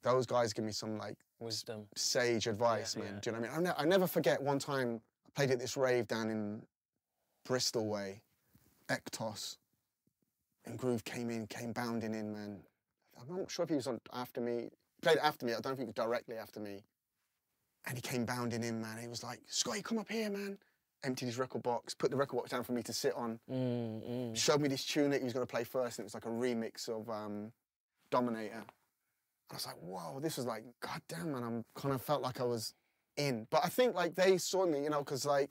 those guys give me some, like, wisdom, sage advice, man. Do you know what I mean? I never forget one time I played at this rave down in Bristol way, Ektos, and Groove came bounding in, man. I'm not sure if he was on after me. Played after me. I don't think it was directly after me. And he came bounding in, man. He was like, Scotty, come up here, man. Emptied his record box, put the record box down for me to sit on. Showed me this tune that he was going to play first, and it was like a remix of Dominator. And I was like, whoa, this was like, goddamn, man. I'm kind of felt like I was in. But I think like they saw me, you know, because like,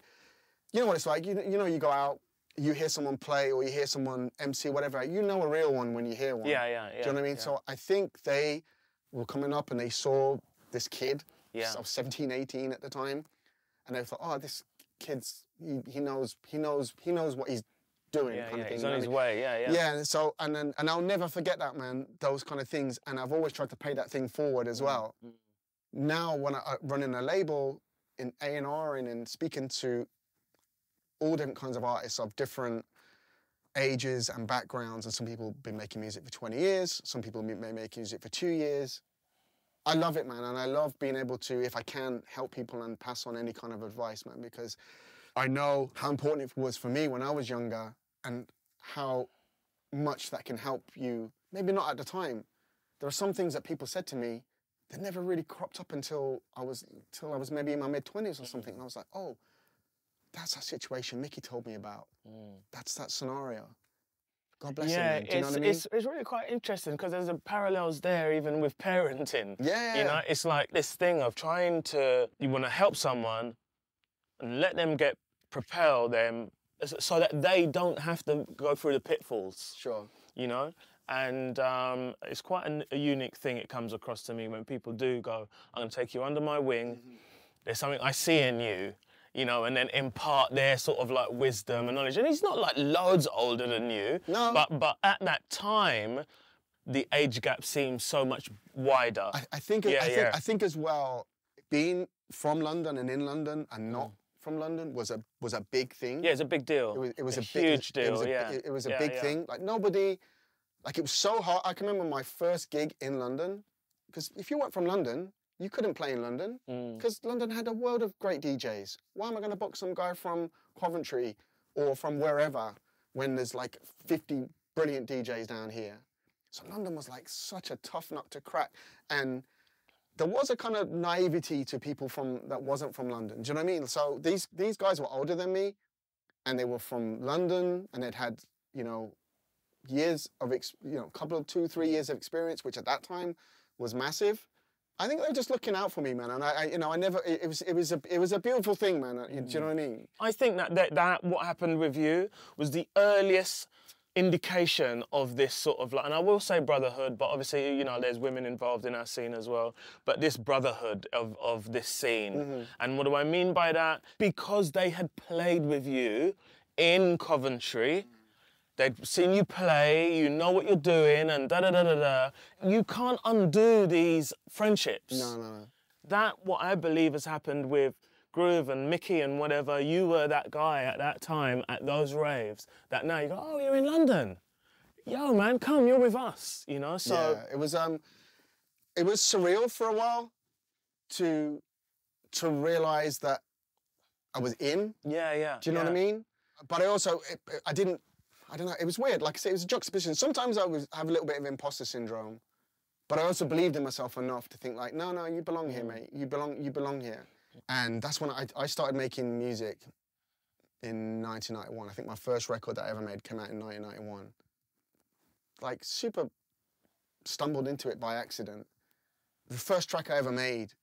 you know what it's like. You know, you go out, you hear someone play or you hear someone MC, whatever. You know a real one when you hear one. Yeah, yeah, yeah. Do you know what I mean? Yeah. So I think they were coming up and they saw this kid. Yeah. I was 17, 18 at the time, and they thought, oh, this kid's he knows what he's doing. Yeah, kind yeah. of thing. He's you on know his what I mean? way. Yeah, yeah. Yeah, and so and I'll never forget that, man. Those kind of things, and I've always tried to pay that thing forward as well. Now, when I run in a label in A&R and in speaking to all different kinds of artists of different ages and backgrounds, and some people have been making music for 20 years, some people may make music for 2 years. I love it, man, and I love being able to, if I can, help people and pass on any kind of advice, man, because I know how important it was for me when I was younger and how much that can help you, maybe not at the time. There are some things that people said to me that never really cropped up until I was maybe in my mid-20s or something, and I was like, oh, that's that situation Mickey told me about. That's that scenario. God bless him, man. Do you know what I mean? It's really quite interesting because there's a parallels there even with parenting. Yeah. You know, it's like this thing of trying to, you want to help someone and let them propel them so that they don't have to go through the pitfalls. Sure. You know? And it's quite a unique thing it comes across to me when people do go, I'm going to take you under my wing. There's something I see in you. You know, and then impart their sort of like wisdom and knowledge. And he's not like loads older than you. No. But at that time, the age gap seems so much wider. I think as well, being from London and in London and not from London was a big thing. Yeah, it's a big deal. It was a huge deal. It was a big thing. Like nobody, like it was so hard. I can remember my first gig in London, because if you weren't from London, you couldn't play in London because London had a world of great DJs. Why am I going to book some guy from Coventry or from wherever when there's like 50 brilliant DJs down here? So London was like such a tough nut to crack. And there was a kind of naivety to people that wasn't from London. Do you know what I mean? So these guys were older than me and they were from London and they'd had, you know, years of, couple of 2-3 years of experience, which at that time was massive. I think they were just looking out for me, man, and I never. It was a beautiful thing, man. Do you know what I mean? I think that what happened with you was the earliest indication of this sort of like, and I will say brotherhood, but obviously, you know, there's women involved in our scene as well. But this brotherhood of this scene, and what do I mean by that? Because they had played with you in Coventry. They'd seen you play, you know what you're doing, and da-da-da-da-da. You can't undo these friendships. No. That, what I believe has happened with Groove and Mickey and whatever, you were that guy at that time at those raves, that now you go, oh, you're in London. Yo, man, come, you're with us, you know? So yeah, it was surreal for a while to realise that I was in. Yeah. Do you know what I mean? But I also, I don't know, it was weird. Like I say, it was a juxtaposition. Sometimes I have a little bit of imposter syndrome, but I also believed in myself enough to think like, no, you belong here, mate. You belong here. And that's when I started making music in 1991. I think my first record that I ever made came out in 1991. Like super stumbled into it by accident. The first track I ever made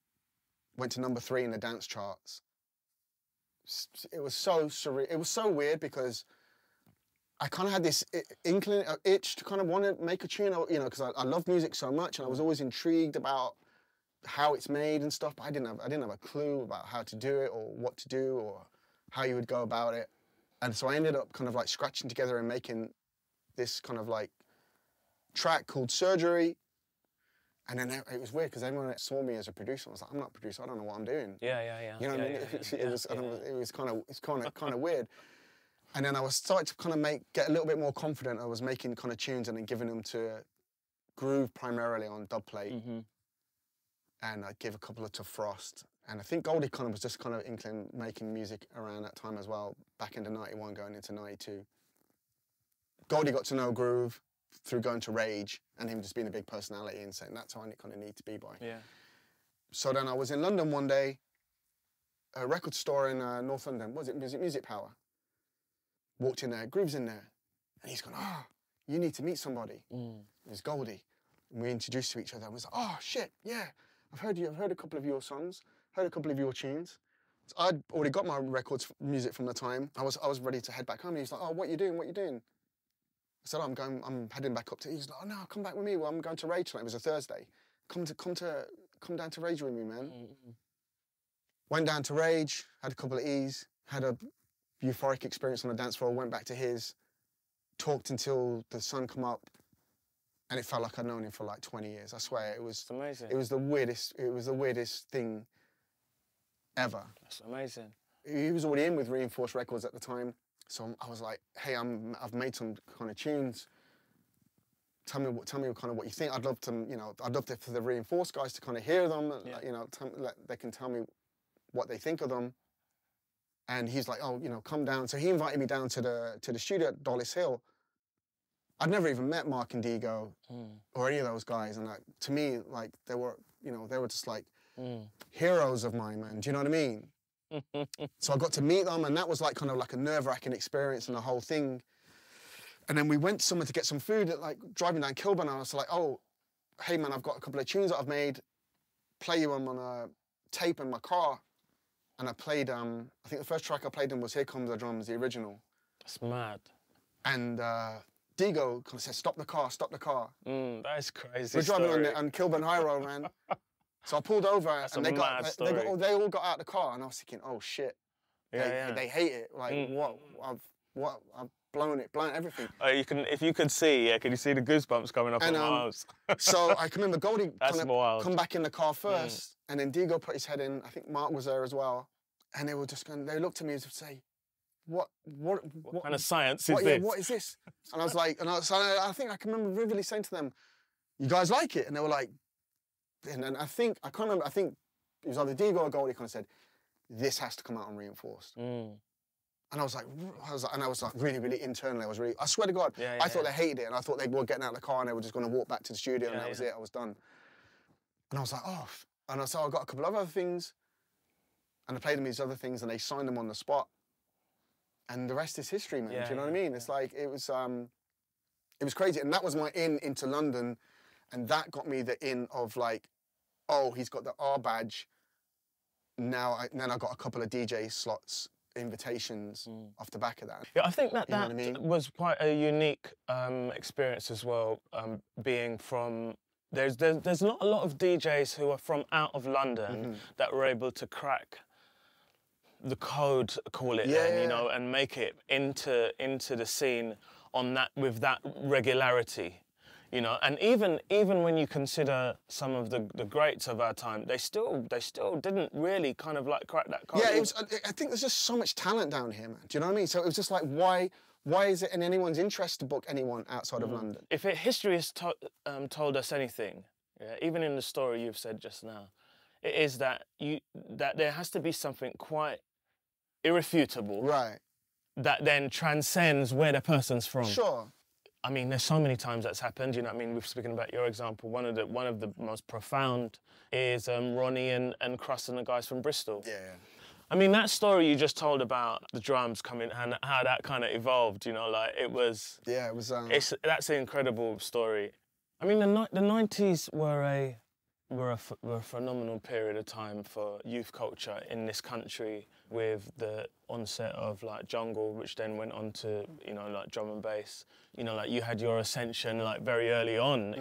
went to number 3 in the dance charts. It was so surreal. It was so weird because I kind of had this itch to kind of want to make a tune, you know, because I love music so much and I was always intrigued about how it's made and stuff, but I didn't have a clue about how to do it or what to do or how you would go about it. And so I ended up kind of like scratching together and making this kind of like track called Surgery. And then it was weird because everyone saw me as a producer. I was like, I'm not a producer, I don't know what I'm doing. Yeah. You know what I mean? It was kind of weird. And then I was starting to kind of get a little bit more confident. I was making kind of tunes and then giving them to Groove primarily on dubplate. And I'd give a couple to Frost. And I think Goldie kind of was just kind of making music around that time as well, back into 91, going into 92. Goldie got to know Groove. through going to Rage and him just being a big personality and saying that's how I kind of need to be by. Yeah. So then I was in London one day, a record store in North London. What was it Music Power? Walked in there, Groove's in there, and he's gone, you need to meet somebody. It was Goldie. And we introduced to each other and was like, oh shit, yeah, I've heard a couple of your songs, heard a couple of your tunes. So I'd already got my records music from the time. I was ready to head back home. And he's like, oh, what you doing? I said, oh, I'm heading back up to. He's like, oh no, come back with me. Well, I'm going to Rage tonight. It was a Thursday. Come down to Rage with me, man. Went down to Rage, had a couple of E's, had a euphoric experience on the dance floor. Went back to his, talked until the sun come up, and it felt like I'd known him for like 20 years. I swear, it was amazing. It was the weirdest thing ever. That's amazing. He was already in with Reinforced Records at the time, so I was like, hey, I've made some kind of tunes. Tell me kind of what you think. I'd love to, for the Reinforced guys to kind of hear them. Yeah. You know, they can tell me what they think of them. And he's like, oh, come down. So he invited me down to the studio at Dollis Hill. I'd never even met Mark and Digo or any of those guys, and to me, like they were just like heroes of mine, man. Do you know what I mean? So I got to meet them, and that was like kind of like a nerve-wracking experience and the whole thing. And then we went somewhere to get some food, like driving down Kilburn, and I was like, oh, hey man, I've got a couple of tunes that I've made, play you them on a tape in my car. And I played, I think the first track I played them was Here Comes the Drums, the original. That's mad. And Digo kind of said, stop the car, stop the car. That is crazy. We're driving on Kilburn High Road, man. So I pulled over, and they all got out of the car, and I was thinking, oh shit, they hate it. Like I've blown everything. Oh, if you could see, can you see the goosebumps coming up on my arms? So I can remember Goldie come back in the car first, and then Digo put his head in. I think Mark was there as well, and they were just going. They looked at me as if to say, what kind of science is this? What is this? And I was like, I think I can remember vividly saying to them, you guys like it? And they were like, and then I can't remember, I think it was either Digo or Goldie kind of said, this has to come out on Reinforced. And I was like, really, really internally, I swear to God, I thought they hated it, and I thought they were getting out of the car and they were just going to walk back to the studio, and that was it, I was done. And I was like, oh. And so I got a couple of other things, and I played them these other things, and they signed them on the spot. And the rest is history, man. Do you know what I mean? It's like, it was crazy. And that was my in into London, and that got me the in of like, oh, he's got the R badge. Then I got a couple of DJ slots, invitations off the back of that. Yeah, I think that was quite a unique experience as well, being from, there's not a lot of DJs who are from out of London that were able to crack the code, call it, and make it into the scene with that regularity. And even when you consider some of the greats of our time, they still didn't really kind of like crack that code. Yeah, I think there's just so much talent down here, man. Do you know what I mean? So it was just like, why is it in anyone's interest to book anyone outside of London? If history has told us anything, even in the story you've said just now, it is that there has to be something quite irrefutable, right, that then transcends where the person's from. Sure. I mean, there's so many times that's happened. You know what I mean? We've spoken about your example. One of the most profound is Ronnie and Crust and the guys from Bristol. Yeah. I mean, that story you just told about the drums coming and how that kind of evolved. Like it was. Yeah, it was. That's an incredible story. I mean, the 90s were a phenomenal period of time for youth culture in this country, with the onset of like jungle, which then went on to, like drum and bass. Like you had your ascension like very early on,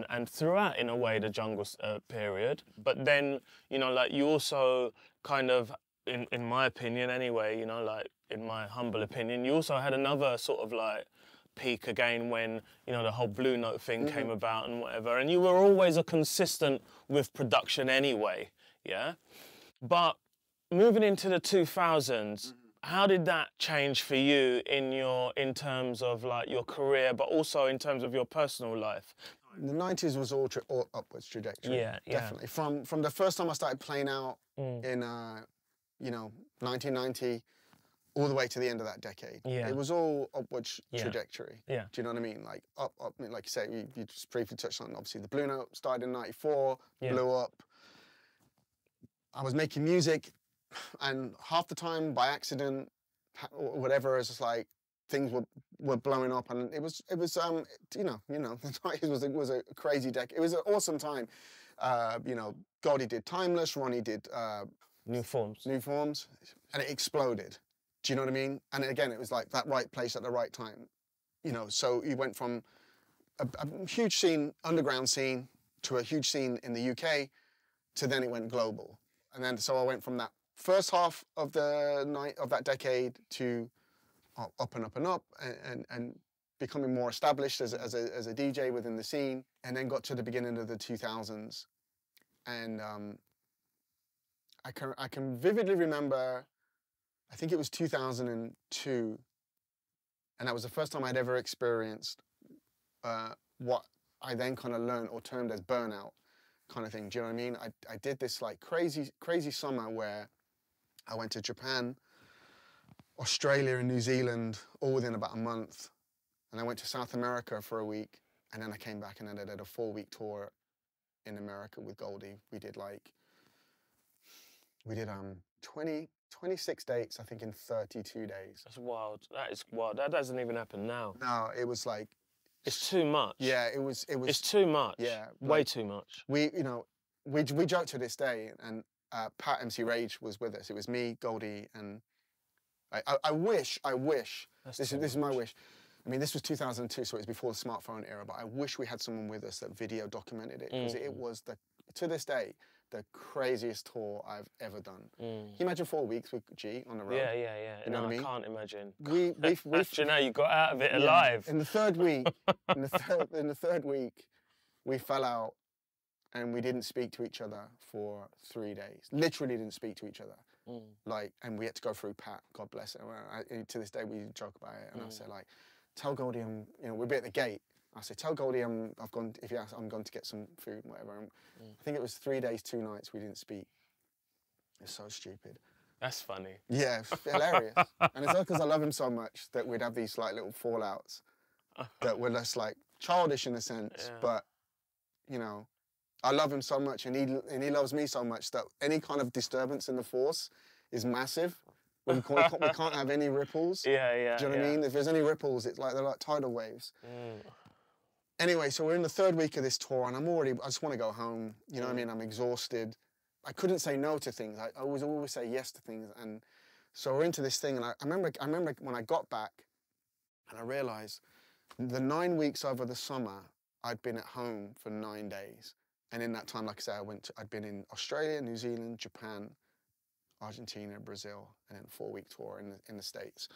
and throughout in a way the jungle period. But then, like you also kind of, in my opinion anyway, like in my humble opinion, you also had another sort of like peak again when, the whole Blue Note thing came about and whatever, and you were always a consistent with production anyway, yeah? But moving into the 2000s, how did that change for you in terms of like your career, but also in terms of your personal life? The 90s was all upwards trajectory. Yeah, definitely. From the first time I started playing out in 1990, all the way to the end of that decade. Yeah. It was all upward Yeah. trajectory. Yeah. Do you know what I mean? Like up, like you say, you just briefly touched on, obviously the Blue Note started in '94, Yeah. blew up. I was making music, and half the time by accident or whatever, it's just like things were blowing up, and it was you know the 90s was a crazy decade. It was an awesome time. You know, Goldie did Timeless, Ronnie did New Forms, and it exploded. Do you know what I mean? And again, it was like that right place at the right time. You know, so you went from a huge scene, underground scene, to a huge scene in the UK, to then it went global. And then so I went from that first half of that decade to up and up and up, and becoming more established as a DJ within the scene, and then got to the beginning of the 2000s, and I can vividly remember, I think it was 2002, and that was the first time I'd ever experienced what I then kind of learned or termed as burnout kind of thing. Do you know what I mean? I did this like crazy summer where I went to Japan, Australia and New Zealand all within about a month, and I went to South America for a week, and then I came back and then I did a 4-week tour in America with Goldie. We did 26 dates, I think, in 32 days. That's wild. That is wild. That doesn't even happen now. No, it was like... It's too much. Yeah, it was... It's too much. Yeah. Way like, you much. We joke to this day, and Pat MC Rage was with us. It was me, Goldie, and I wish, this is my wish. I mean, this was 2002, so it was before the smartphone era, but I wish we had someone with us that video documented it, because it was, to this day, the craziest tour I've ever done. Can you imagine 4 weeks with G on the road? Yeah. You know what I mean? I can't imagine. You know, you got out of it alive. In the third week, in the third week, we fell out, and we didn't speak to each other for 3 days. Literally didn't speak to each other. And we had to go through Pat, God bless him. To this day, we joke about it, and I say like, tell Goldie we'll be at the gate. I say, tell Goldie I'm gone to get some food and whatever. And I think it was 3 days, 2 nights we didn't speak. It's so stupid. That's funny. Yeah, hilarious. And it's all because I love him so much that we'd have these like little fallouts that were just like childish in a sense, but you know, I love him so much, and he loves me so much that any kind of disturbance in the force is massive. We can't have any ripples. Yeah. Do you know what I mean? If there's any ripples, they're like tidal waves. Anyway, so we're in the third week of this tour, and I just want to go home. You know what I mean? I'm exhausted. I couldn't say no to things. I always say yes to things. And so we're into this thing, and I remember when I got back, and I realized the 9 weeks over the summer, I'd been at home for 9 days. And in that time, like I said, I'd been in Australia, New Zealand, Japan, Argentina, Brazil, and then a 4-week tour in the States.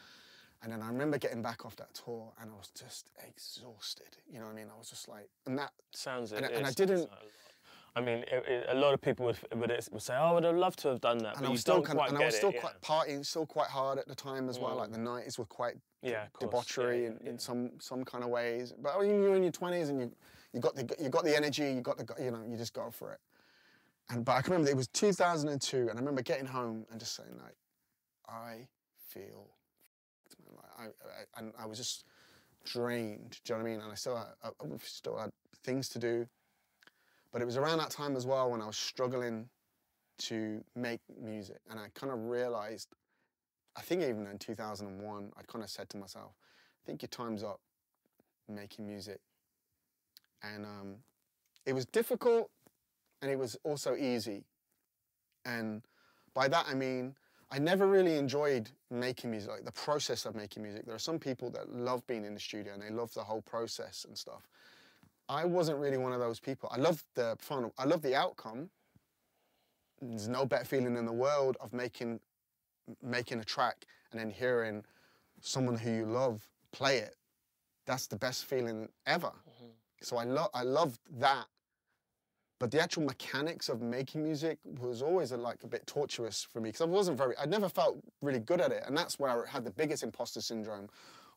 And then I remember getting back off that tour, and I was just exhausted. You know what I mean? I was just like, and that sounds it. And I didn't. I mean, a lot of people would say, "Oh, I'd have loved to have done that," but you don't quite get it. And I was still quite partying, still quite hard at the time as well. Like the 90s were quite debauchery in some kind of ways. But when you're in your 20s and you got the energy, you just go for it. But I can remember it was 2002, and I remember getting home and just saying like, I feel, I was just drained. Do you know what I mean? And I still had things to do. But it was around that time as well when I was struggling to make music, and I kind of realized, I think even in 2001, I kind of said to myself, I think your time's up making music. And it was difficult, and it was also easy. And by that I mean, I never really enjoyed making music, like the process of making music. There are some people that love being in the studio and they love the whole process and stuff. I wasn't really one of those people. I love the fun, I love the outcome. There's no better feeling in the world of making a track and then hearing someone who you love play it. That's the best feeling ever. So I loved that. But the actual mechanics of making music was always a bit torturous for me, because I never felt really good at it. And that's where I had the biggest imposter syndrome.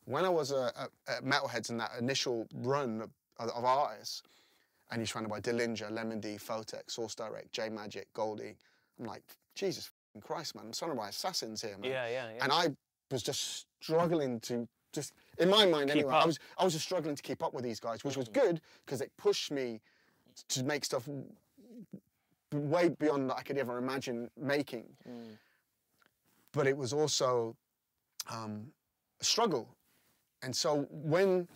When I was at Metalheads in that initial run of artists, and you're trying to buy Dillinger, Lemon D, Photek, Source Direct, J Magic, Goldie, I'm like, Jesus Christ, man, I'm trying to buy Assassins here, man. Yeah. And was just struggling to just, in my mind anyway, I was just struggling to keep up with these guys, which was good because it pushed me to make stuff way beyond that I could ever imagine making. But it was also a struggle. And so when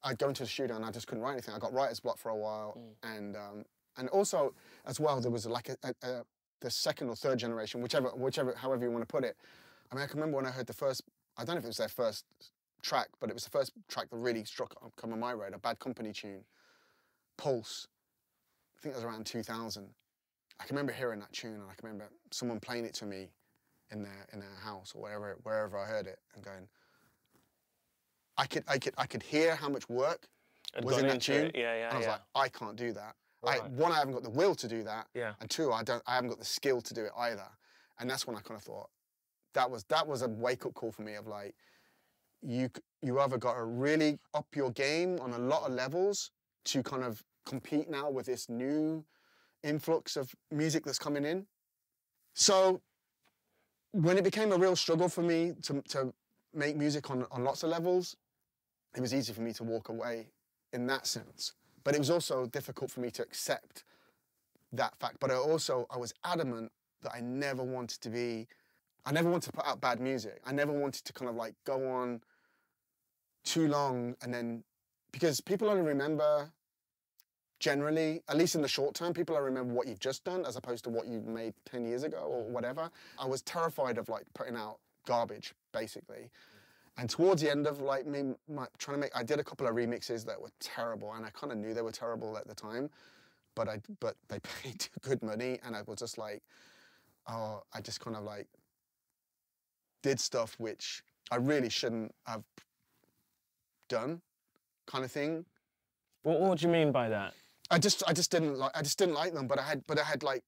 I'd go into the studio and I just couldn't write anything, I got writer's block for a while. And also, as well, there was like the second or third generation, however you want to put it. I mean, I can remember when I heard the first, I don't know if it was their first track, but it was the first track that really come on my radar, Bad Company tune, Pulse. I think it was around 2000. I can remember hearing that tune, and I can remember someone playing it to me in their house or wherever I heard it, and going, I could hear how much work was in that tune. And I was like, I can't do that. Right. One, I haven't got the will to do that. And two, I haven't got the skill to do it either. And that's when I kind of thought that was a wake up call for me of like, you either got to really up your game on a lot of levels to kind of compete now with this new influx of music that's coming in. So when it became a real struggle for me to make music on lots of levels, it was easy for me to walk away in that sense. But it was also difficult for me to accept that fact. But I was adamant that I never wanted to put out bad music. I never wanted to kind of like go on too long and then, because people only remember, generally, at least in the short term, people only remember what you've just done as opposed to what you made 10 years ago or whatever. I was terrified of like putting out garbage, basically. And towards the end of like me I did a couple of remixes that were terrible, and I kind of knew they were terrible at the time, but they paid good money, and I was just like, oh, I just kind of like did stuff which I really shouldn't have done, kind of thing. What do you mean by that? I just didn't like them, but I had like,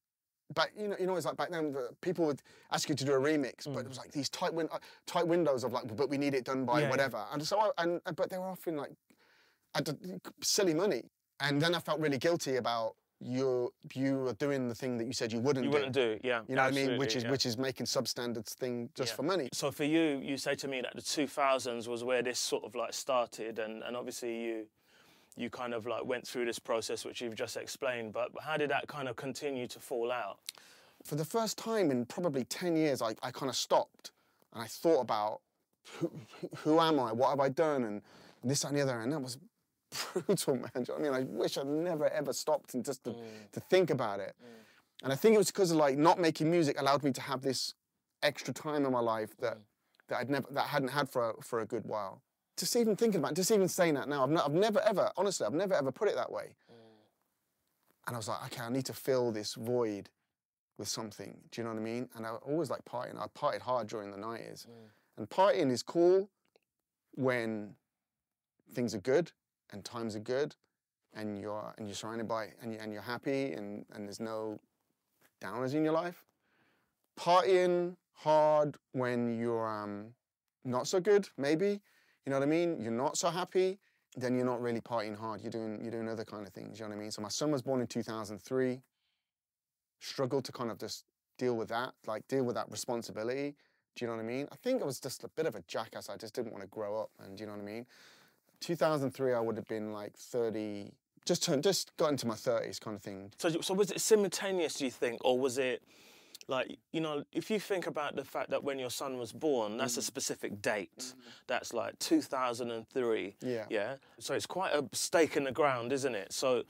back, you know, it's like back then people would ask you to do a remix, but it was like these tight windows of like, but we need it done by whatever. And so but they were offering like silly money, and then I felt really guilty about you were doing the thing that you said you wouldn't do. Yeah. You know what I mean? Which is making substandard thing just for money. So for you, you say to me that the 2000s was where this sort of like started, and obviously you kind of like went through this process which you've just explained, but how did that kind of continue to fall out? For the first time in probably 10 years, I kind of stopped and I thought about who am I, what have I done, and this, that, and the other, and that was brutal, man. Do you know what I mean? I wish I'd never ever stopped and just to think about it. And I think it was because of like not making music allowed me to have this extra time in my life that I hadn't had for a good while. Just even thinking about it, just even saying that now, I've never ever, honestly, I've never ever put it that way. And I was like, okay, I need to fill this void with something. Do you know what I mean? And I always like partying. I partied hard during the 90s. And partying is cool when things are good and times are good, and you're surrounded by and you're happy and there's no downers in your life. Partying hard when you're not so good, maybe. You know what I mean? You're not so happy, then you're not really partying hard. You're doing other kind of things. You know what I mean? So my son was born in 2003. Struggled to kind of just deal with that responsibility. Do you know what I mean? I think I was just a bit of a jackass. I just didn't want to grow up, and do you know what I mean? 2003, I would have been like 30, just got into my 30s kind of thing. So was it simultaneous, do you think, or was it like, you know, if you think about the fact that when your son was born, that's a specific date. That's like 2003. Yeah. So it's quite a stake in the ground, isn't it? So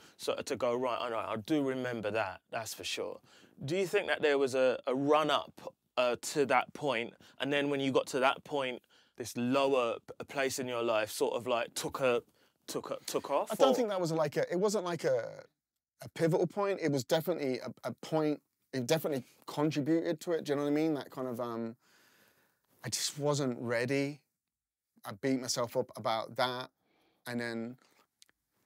to go, right, I do remember that, that's for sure. Do you think that there was a run-up to that point, and then when you got to that point, this lower place in your life sort of like took off? I don't think that was like it wasn't like a pivotal point. It was definitely a point. It definitely contributed to it. Do you know what I mean? That kind of, I just wasn't ready. I beat myself up about that. And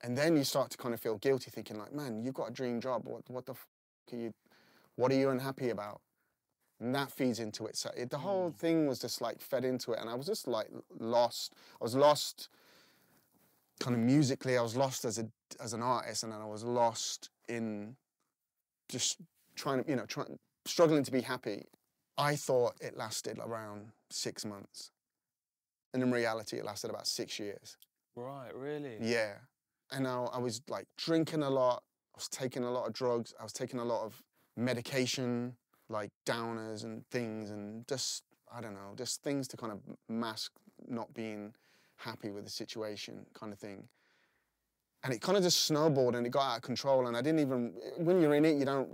then you start to kind of feel guilty, thinking like, man, you've got a dream job. What the f what are you unhappy about? And that feeds into it. So the whole thing was just like fed into it. And I was just like lost. I was lost kind of musically. I was lost as an artist. And then I was lost in just struggling to be happy. I thought it lasted around 6 months. And in reality, it lasted about 6 years. Right, really? Yeah. And I was like drinking a lot. I was taking a lot of drugs. I was taking a lot of medication, like downers and things, and just, I don't know, just things to kind of mask not being happy with the situation kind of thing. And it kind of just snowballed and it got out of control. And I didn't even, when you're in it, you don't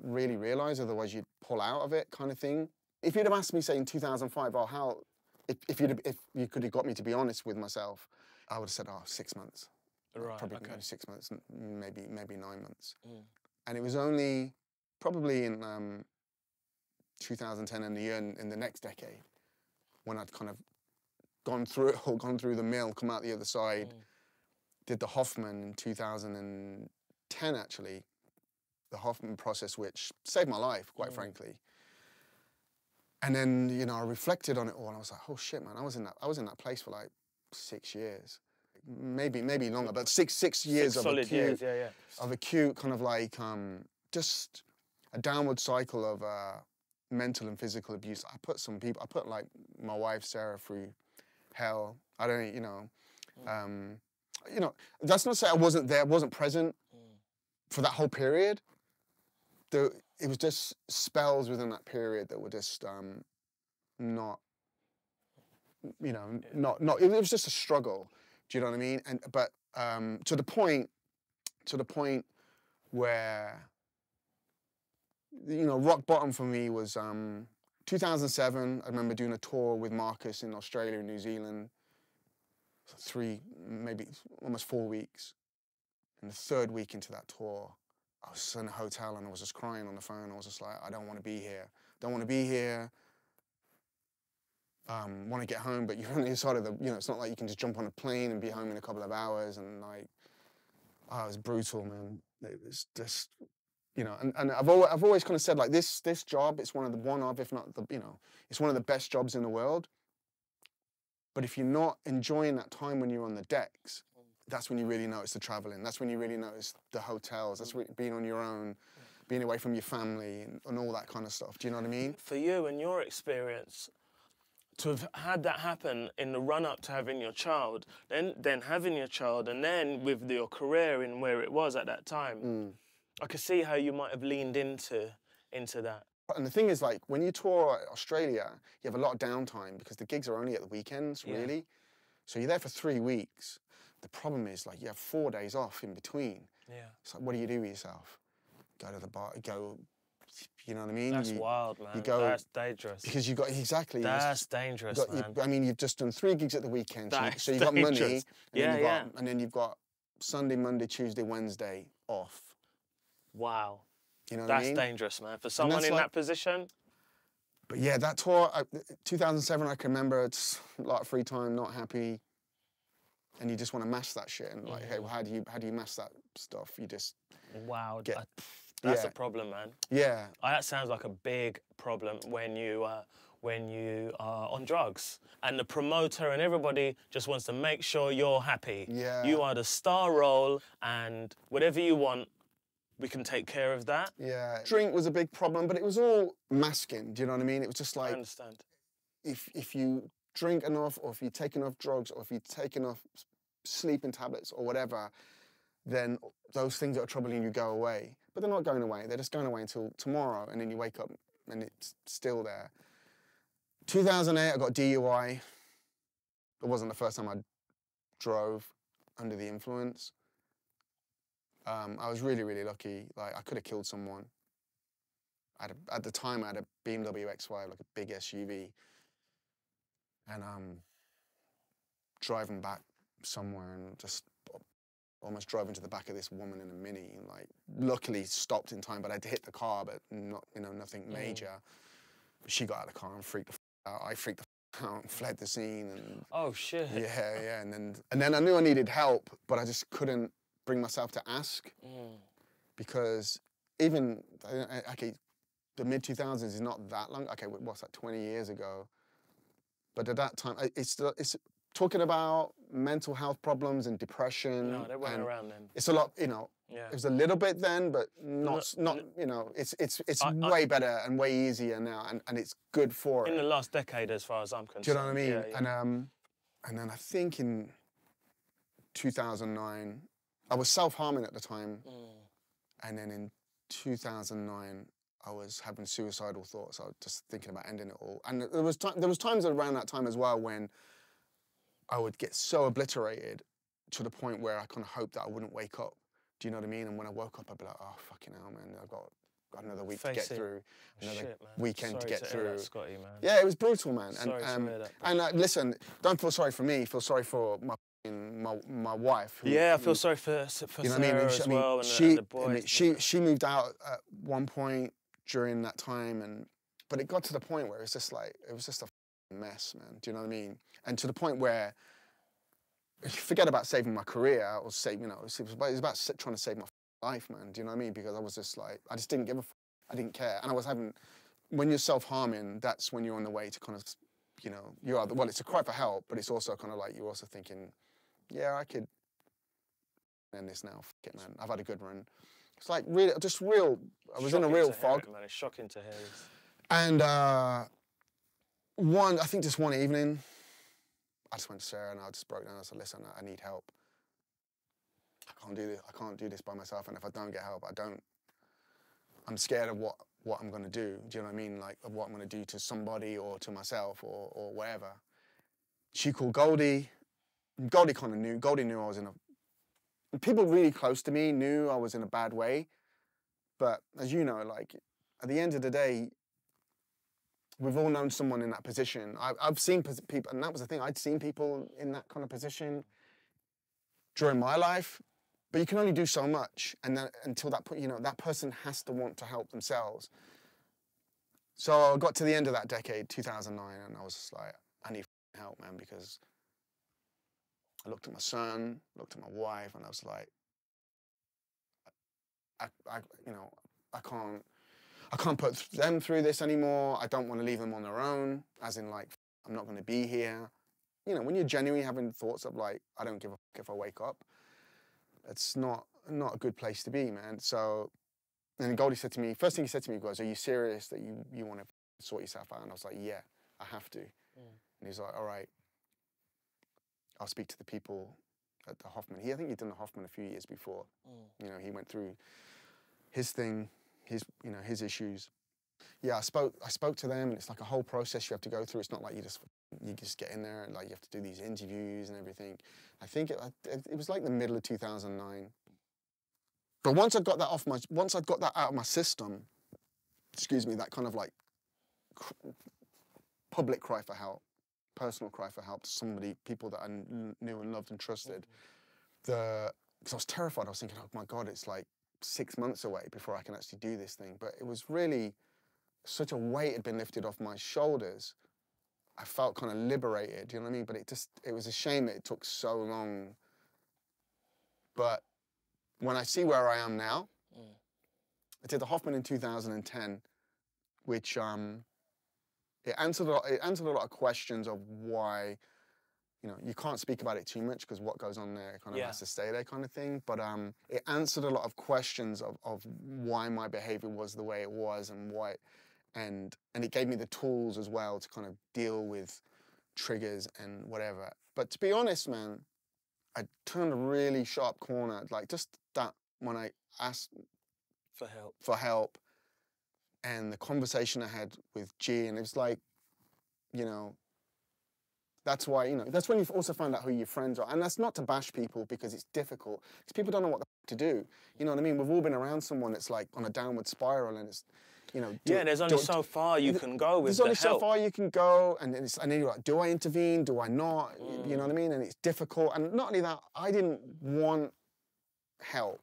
really realize, otherwise you'd pull out of it kind of thing. If you'd have asked me, say, in 2005, oh, how, if you could have got me to be honest with myself, I would have said, oh, 6 months. Right, Probably okay. 6 months, maybe 9 months. Mm. And it was only probably in 2010 and the year in the next decade when I'd kind of gone through it all, gone through the mill, come out the other side, did the Hoffman in 2010 actually, the Hoffman process, which saved my life, quite frankly. And then, you know, I reflected on it all and I was like, oh shit, man, I was in that place for like 6 years. Maybe longer, but six years of solid acute, years, yeah. of acute kind of like just a downward cycle of mental and physical abuse. I put like my wife Sarah through hell. I don't, you know, that's not to say I wasn't there, wasn't present for that whole period. It was just spells within that period that were just not, you know, not. It was just a struggle. Do you know what I mean? But to the point where, you know, rock bottom for me was 2007. I remember doing a tour with Marcus in Australia and New Zealand. 3, maybe almost 4 weeks. And the 3rd week into that tour, I was in a hotel and I was just crying on the phone. I was just like, I don't want to be here. Don't want to be here. Want to get home, but you're on the other side of the, you know, it's not like you can just jump on a plane and be home in a couple of hours. And like, oh, it was brutal, man. It was just, you know, and I've always kind of said like this job, it's if not the, you know, it's one of the best jobs in the world. But if you're not enjoying that time when you're on the decks, that's when you really notice the traveling. That's when you really notice the hotels. That's being on your own, being away from your family and all that kind of stuff. Do you know what I mean? For you and your experience, to have had that happen in the run-up to having your child, then having your child, and then with your career in where it was at that time, I could see how you might have leaned into that. And the thing is, like, when you tour Australia, you have a lot of downtime because the gigs are only at the weekends, really. So you're there for 3 weeks. The problem is, like, you have 4 days off in between. Yeah. It's like, what do you do with yourself? Go to the bar, you know what I mean? That's wild, man. That's dangerous. Because you got, exactly. That's dangerous, man. I mean, you've just done 3 gigs at the weekend. So you've got dangerous. money. And then you've got Sunday, Monday, Tuesday, Wednesday off. Wow. You know what I mean? That's dangerous, man. For someone in that position. But yeah, that tour, 2007, I can remember, it's a lot of free time, not happy. And you just want to mash that shit. And like, hey, well, how do you mash that stuff? You just that's a problem, man. Yeah. That sounds like a big problem when you are on drugs. And the promoter and everybody just wants to make sure you're happy. Yeah. You are the star role, and whatever you want, we can take care of that. Yeah. Drink was a big problem, but it was all masking. Do you know what I mean? It was just like, I understand. If you drink enough, or if you take enough drugs, or if you take enough sleeping tablets or whatever, then those things that are troubling you go away. But they're not going away. They're just going away until tomorrow, and then you wake up and it's still there. 2008, I got DUI. It wasn't the first time I drove under the influence. I was really, really lucky. Like, I could have killed someone. At the time, I had a BMW X5, like a big SUV. And driving back somewhere and just almost drove into the back of this woman in a Mini, and like, luckily stopped in time, but I had to hit the car, but not, you know, nothing major. But she got out of the car and freaked the out. I freaked the out and fled the scene. And oh shit. Yeah. And then I knew I needed help, but I just couldn't bring myself to ask, because even, okay, the mid-2000s is not that long. Okay, what's that, 20 years ago? But at that time, it's talking about mental health problems and depression. No, they weren't around then. It's a lot, you know, Yeah. It was a little bit then, but not you know, it's way better and way easier now, and it's good for it. In the last decade, as far as I'm concerned. Do you know what I mean? Yeah, yeah. And then I think in 2009, I was self-harming at the time, and then in 2009, I was having suicidal thoughts. I was just thinking about ending it all. And there was times around that time as well when I would get so obliterated to the point where I kind of hoped that I wouldn't wake up. Do you know what I mean? And when I woke up, I'd be like, oh, fucking hell, man, I've got another week to get through, another weekend to get through. Hear that, Scotty, man. Yeah, it was brutal, man. Sorry to hear that. And listen, don't feel sorry for me. Feel sorry for my wife. Who, I feel sorry for you know Sarah what I mean? as well, and the boys. She moved out at one point during that time, but it got to the point where it was just a mess, man. Do you know what I mean? And to the point where, forget about saving my career, or it was about trying to save my life, man. Do you know what I mean? Because I was just like, I just didn't give a I didn't care. And when you're self-harming, that's when you're on the way to kind of, you know, it's a cry for help, but it's also kind of like, you're also thinking, yeah, I could end this now. Fuck it, man. I've had a good run. It's like I was in a real fog. Man, it's shocking to hear this. And I think just one evening, I just went to Sarah and I just broke down. I said, listen, I need help. I can't do this by myself. And if I don't get help, I'm scared of what I'm going to do. Do you know what I mean? Like, of what I'm going to do to somebody or to myself or wherever. She called Goldie. Goldie kind of knew. Goldie knew I was people really close to me knew I was in a bad way. But as you know, like, at the end of the day, we've all known someone in that position. I've seen people, and that was the thing, I'd seen people in that kind of position during my life, but you can only do so much, and then until that point, you know, that person has to want to help themselves. So I got to the end of that decade, 2009, and I was just like, I need help, man, because I looked at my son, looked at my wife, and I was like, I can't put them through this anymore. I don't want to leave them on their own, as in like, I'm not going to be here. You know, when you're genuinely having thoughts of like, I don't give a fuck if I wake up, it's not a good place to be, man. So, and Goldie said to me, first thing he said to me was, are you serious that you want to sort yourself out? And I was like, yeah, I have to. And he's like, all right, I'll speak to the people at the Hoffman. I think he'd done the Hoffman a few years before. You know, he went through his thing, his issues. Yeah, I spoke to them, and it's like a whole process you have to go through. It's not like you just get in there and like you have to do these interviews and everything. I think it was like the middle of 2009. But once I'd got that out of my system, excuse me, that kind of like public cry for help, personal cry for help to people that I knew and loved and trusted. Because I was terrified. I was thinking, oh my God, it's like 6 months away before I can actually do this thing. But it was really such a weight had been lifted off my shoulders. I felt kind of liberated, you know what I mean? But it was a shame that it took so long. But when I see where I am now, I did the Hoffman in 2010, which it answered a lot of questions of why, you know, you can't speak about it too much because what goes on there kind of has to stay there kind of thing. But it answered a lot of questions of why my behavior was the way it was and why, and it gave me the tools as well to kind of deal with triggers and whatever. But to be honest, man, I turned a really sharp corner, like just that when I asked for help and the conversation I had with G, and it was like, you know, that's why, you know, that's when you also find out who your friends are. And that's not to bash people because it's difficult. Because people don't know what the f to do. You know what I mean? We've all been around someone that's like on a downward spiral and it's, you know... there's only so far you can go with the help. There's only so far you can go. And then you're like, do I intervene? Do I not? You know what I mean? And it's difficult. And not only that, I didn't want help.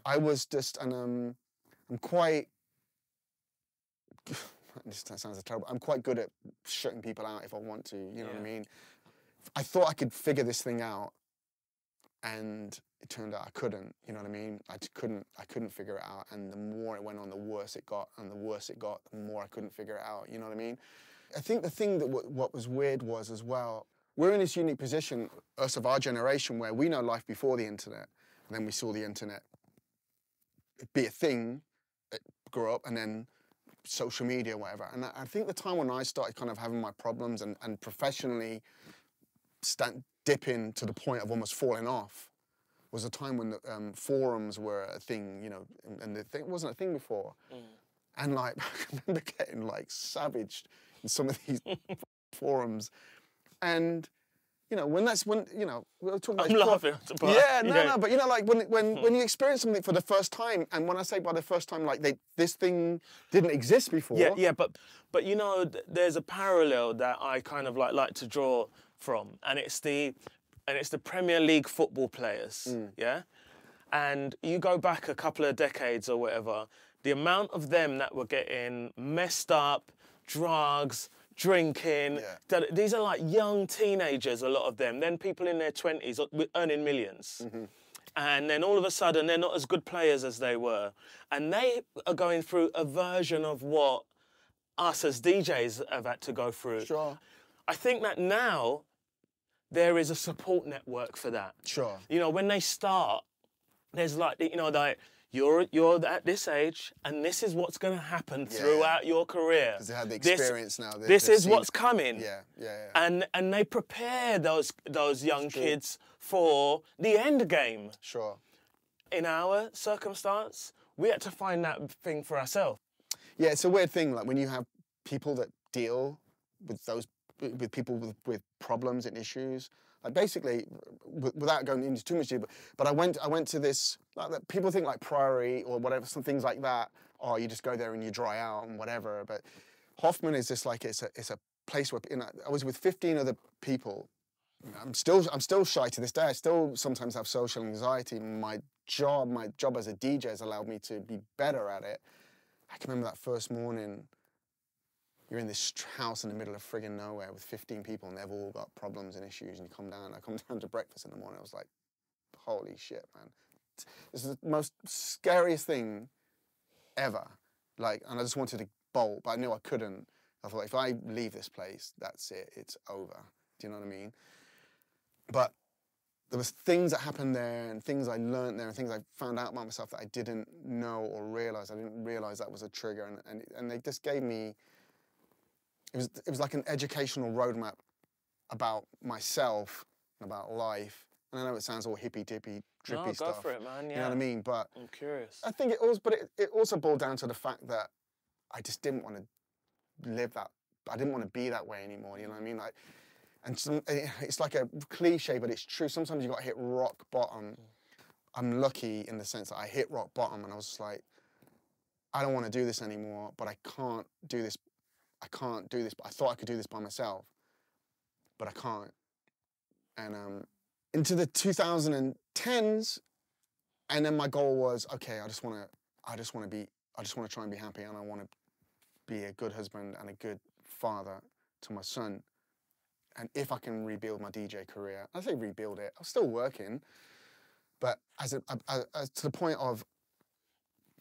I was just, and I'm quite... This sounds terrible. I'm quite good at shutting people out if I want to, you know what I mean? I thought I could figure this thing out, and it turned out I couldn't, you know what I mean? I couldn't figure it out, and the more it went on, the worse it got, and the worse it got, the more I couldn't figure it out, you know what I mean? I think the thing that what was weird was as well, we're in this unique position, us of our generation, where we know life before the internet, and then we saw the internet be a thing, grew up, and then social media, whatever. And I think the time when I started kind of having my problems and professionally dipping to the point of almost falling off was a time when the forums were a thing, you know, and the thing wasn't a thing before. And like, I remember getting like savaged in some of these forums. And, you know, when, you know, we're talking about... I'm laughing. No, but you know, like when you experience something for the first time, and when I say by the first time, like this thing didn't exist before. Yeah, but you know, there's a parallel that I kind of like to draw from, and it's the Premier League football players, yeah? And you go back a couple of decades or whatever, the amount of them that were getting messed up, drugs, drinking. These are like young teenagers, a lot of them. Then people in their 20s earning millions. And then all of a sudden, they're not as good players as they were. And they are going through a version of what us as DJs have had to go through. Sure. I think that now there is a support network for that. Sure. You know, when they start, there's like, you know, like, you're at this age, and this is what's going to happen throughout your career. Because they had the experience now. This is what's coming. Yeah. And they prepare those young kids for the end game. Sure. In our circumstance, we had to find that thing for ourselves. Yeah, it's a weird thing. Like when you have people that deal with people with problems and issues. Like basically, without going into too much detail, but I went to this. Like, people think like Priory or whatever, some things like that. Oh, you just go there and you dry out and whatever. But Hoffman is just like it's a place where, you know, I was with 15 other people. I'm still shy to this day. I still sometimes have social anxiety. My job as a DJ has allowed me to be better at it. I can remember that first morning. You're in this house in the middle of friggin' nowhere with 15 people and they've all got problems and issues, and you come down. I come down to breakfast in the morning. I was like, holy shit, man. This is the most scariest thing ever. Like, and I just wanted to bolt, but I knew I couldn't. I thought, if I leave this place, that's it. It's over. Do you know what I mean? But there was things that happened there and things I learned there and things I found out about myself that I didn't know or realize. I didn't realize that was a trigger, and they just gave me... It was like an educational roadmap about myself and about life. And I know it sounds all hippy-dippy, drippy stuff. No, go for it, man, yeah. You know what I mean? But I'm curious. I think it also boiled down to the fact that I just didn't want to live that. I didn't want to be that way anymore, you know what I mean? Like, and it's like a cliche, but it's true. Sometimes you got to hit rock bottom. I'm lucky in the sense that I hit rock bottom and I was just like, I don't want to do this anymore, but I can't do this. I can't do this. I thought I could do this by myself, but I can't. And into the 2010s, and then my goal was, okay, I just want to try and be happy, and I want to be a good husband and a good father to my son. And if I can rebuild my DJ career, I say rebuild it. I'm still working, but as to the point of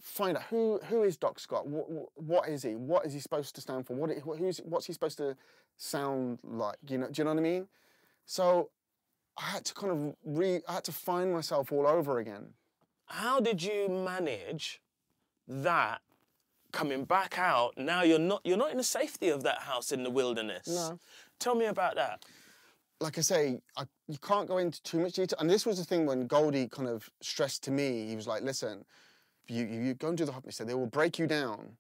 find out who is Doc Scott. What is he? What is he supposed to stand for? What's he supposed to sound like? Do you know what I mean? So I had to kind of I had to find myself all over again. How did you manage that coming back out? Now you're not in the safety of that house in the wilderness. No. Tell me about that. Like I say, you can't go into too much detail. And this was the thing when Goldie kind of stressed to me. He was like, listen, you go and do the hop. He said, they will break you down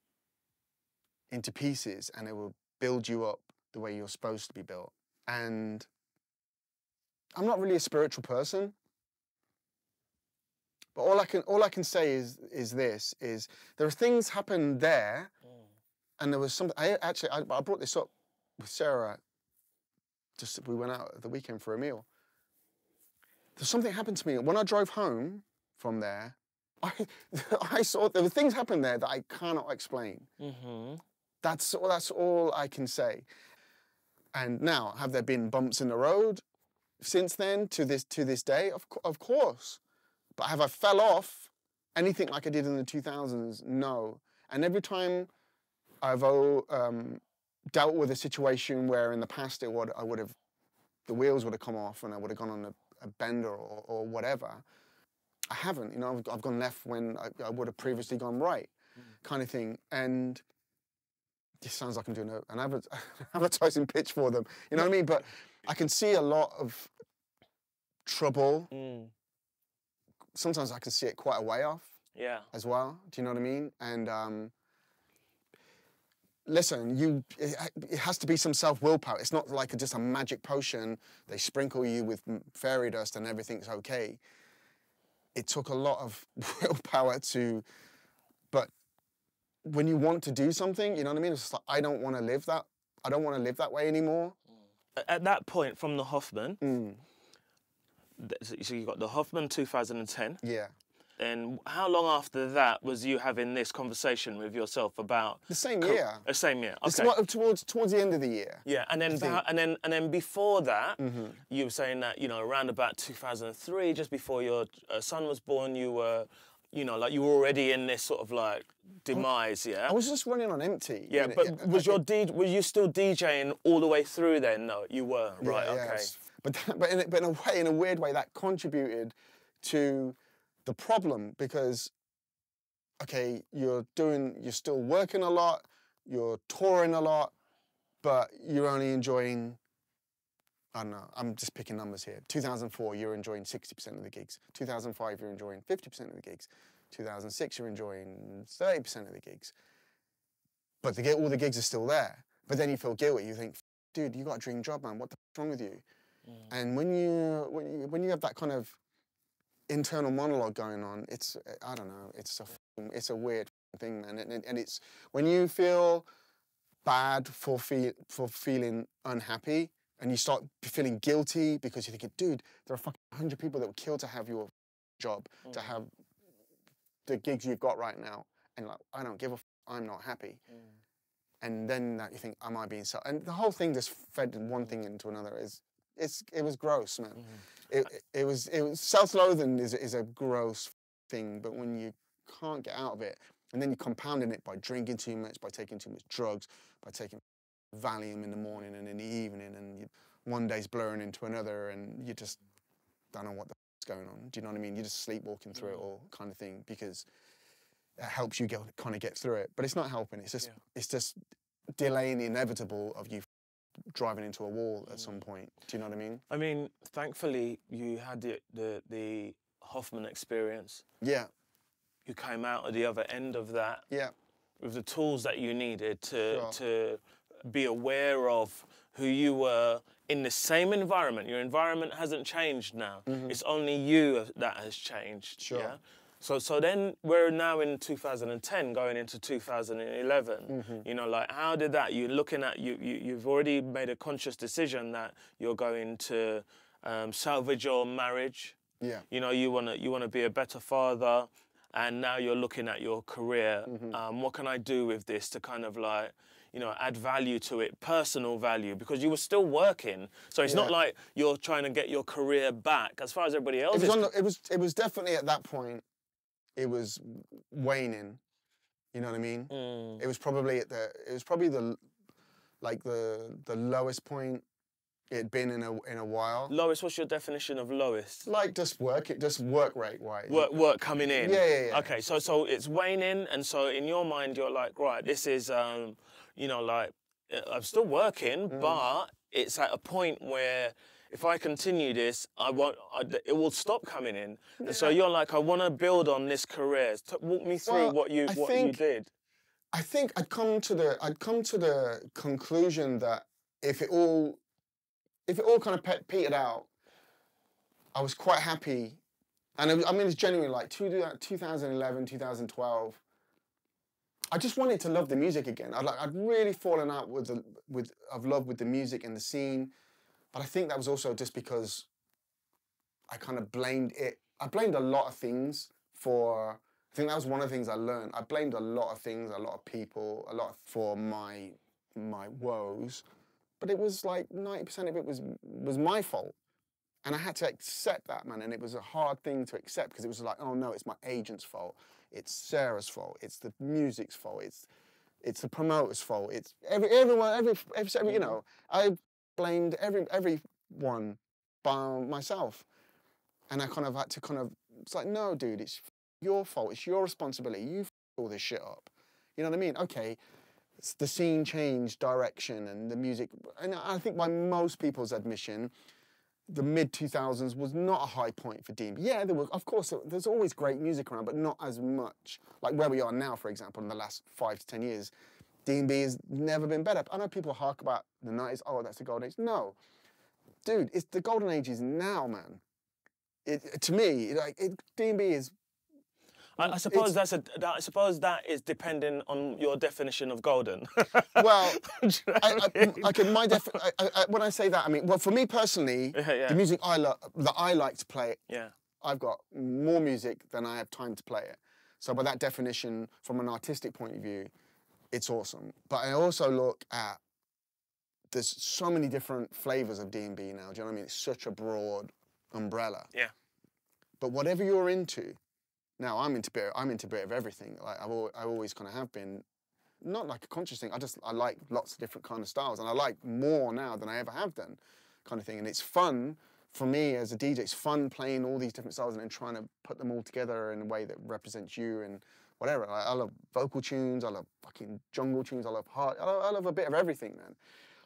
into pieces and they will build you up the way you're supposed to be built. And I'm not really a spiritual person. But all I can say is there are things happen there, and there was something. I brought this up with Sarah. We went out at the weekend for a meal. There's something happened to me when I drove home from there. I saw there were things happen there that I cannot explain. Mm-hmm. That's all I can say. And now, have there been bumps in the road since then to this day? Of course. But have I fell off anything like I did in the 2000s? No. And every time I've dealt with a situation where in the past the wheels would have come off and I would have gone on a bender or whatever, I haven't. You know, I've gone left when I would have previously gone right, kind of thing. And this sounds like I'm doing an advertising pitch for them. You know what I mean? But I can see a lot of trouble. Sometimes I can see it quite a way off. Yeah. As well. Do you know what I mean? And listen, it has to be some self-willpower. It's not like just a magic potion. They sprinkle you with fairy dust and everything's okay. It took a lot of willpower but when you want to do something, you know what I mean? It's just like, I don't want to live that way anymore. At that point, from the Hoffman, so you got the Hoffman 2010. Yeah. And how long after that was you having this conversation with yourself about the same year? The same year. Okay. Towards the end of the year. Yeah, and then before that, you were saying that around about 2003, just before your son was born, you were, you were already in this sort of like demise. Yeah. I was just running on empty. Yeah, but were you still DJing all the way through then? No, you were. Right. Yeah, okay. But in a weird way, that contributed to the problem, because okay, you're still working a lot, you're touring a lot, but you're only enjoying, I don't know, I'm just picking numbers here. 2004, you're enjoying 60% of the gigs. 2005, you're enjoying 50% of the gigs. 2006, you're enjoying 30% of the gigs. But all the gigs are still there. But then you feel guilty. You think, dude, you got a dream job, man. What the f***'s wrong with you? And when you have that kind of internal monologue going on, I don't know, it's a weird thing, man. And it's when you feel bad for feeling unhappy, and you start feeling guilty because you're thinking, dude, there are fucking 100 people that would kill to have your job, to have the gigs you've got right now, and like, I don't give a f, I'm not happy. And then that you think, am I being self? And the whole thing just fed one thing into another. It was gross, man. It was self-loathing is a gross thing, but when you can't get out of it, and then you're compounding it by drinking too much, by taking too much drugs, by taking Valium in the morning and in the evening, and one day's blurring into another, and you just don't know what the f***'s going on. Do you know what I mean? You're just sleepwalking through it all, kind of thing, because it helps you kind of get through it, but it's not helping. It's just delaying the inevitable of you driving into a wall at some point. Do you know what I mean? I mean, thankfully, you had the Hoffman experience. Yeah. You came out at the other end of that. Yeah. With the tools that you needed to be aware of who you were in the same environment. Your environment hasn't changed now. It's only you that has changed. Sure. Yeah? So then we're now in 2010, going into 2011. Like, how did that? You're looking at you've already made a conscious decision that you're going to salvage your marriage. Yeah. You wanna be a better father, and now you're looking at your career. What can I do with this to kind of like, add value to it, personal value, because you were still working. So it's not like you're trying to get your career back. As far as everybody else it was definitely at that point. It was waning, you know what I mean? It was probably the lowest point it'd been in a while. Lowest, what's your definition of lowest? Like just work rate wise. Work coming in. Yeah. Okay, so it's waning, and so in your mind you're like, right, this is like I'm still working, but it's at a point where if I continue this, it will stop coming in. Yeah. And so you're like, I want to build on this career. Walk me through what you did. I think I'd come to the conclusion that if it all kind of petered out, I was quite happy. And it's genuinely like 2011, 2012. I just wanted to love the music again. I'd really fallen out of love with the music and the scene. But I think that was also just because I kind of blamed it. I blamed a lot of things I think that was one of the things I learned. I blamed a lot of things, a lot of people, for my woes. But it was like 90% of it was my fault. And I had to accept that, man. And it was a hard thing to accept, because it was like, oh no, it's my agent's fault. It's Sarah's fault. It's the music's fault. It's the promoter's fault. It's everyone, I blamed everyone by myself. And I kind of had to it's like, no, dude, it's your fault. It's your responsibility. You all this shit up. You know what I mean? Okay, the scene changed direction and the music. And I think by most people's admission, the mid-2000s was not a high point for D&B. Yeah, there was, of course, there's always great music around, but not as much. Like where we are now, for example, in the last 5 to 10 years, D&B has never been better. I know people hark about the 90s, oh, that's the golden age. No. Dude, it's the golden age is now, man. To me, D&B is... I suppose I suppose that is depending on your definition of golden. Well, when I say that, I mean, well, for me personally, the music that I like to play, I've got more music than I have time to play it. So by that definition, from an artistic point of view, it's awesome. But I also look at, there's so many different flavors of D&B now. Do you know what I mean? It's such a broad umbrella. Yeah. But whatever you're into, now I'm into a bit of everything. Like I always kind of have been, not like a conscious thing. I like lots of different kind of styles, and I like more now than I ever have done, kind of thing. And it's fun for me as a DJ. It's fun playing all these different styles and then trying to put them all together in a way that represents you and whatever. Like, I love vocal tunes. I love fucking jungle tunes. I love I love a bit of everything, man.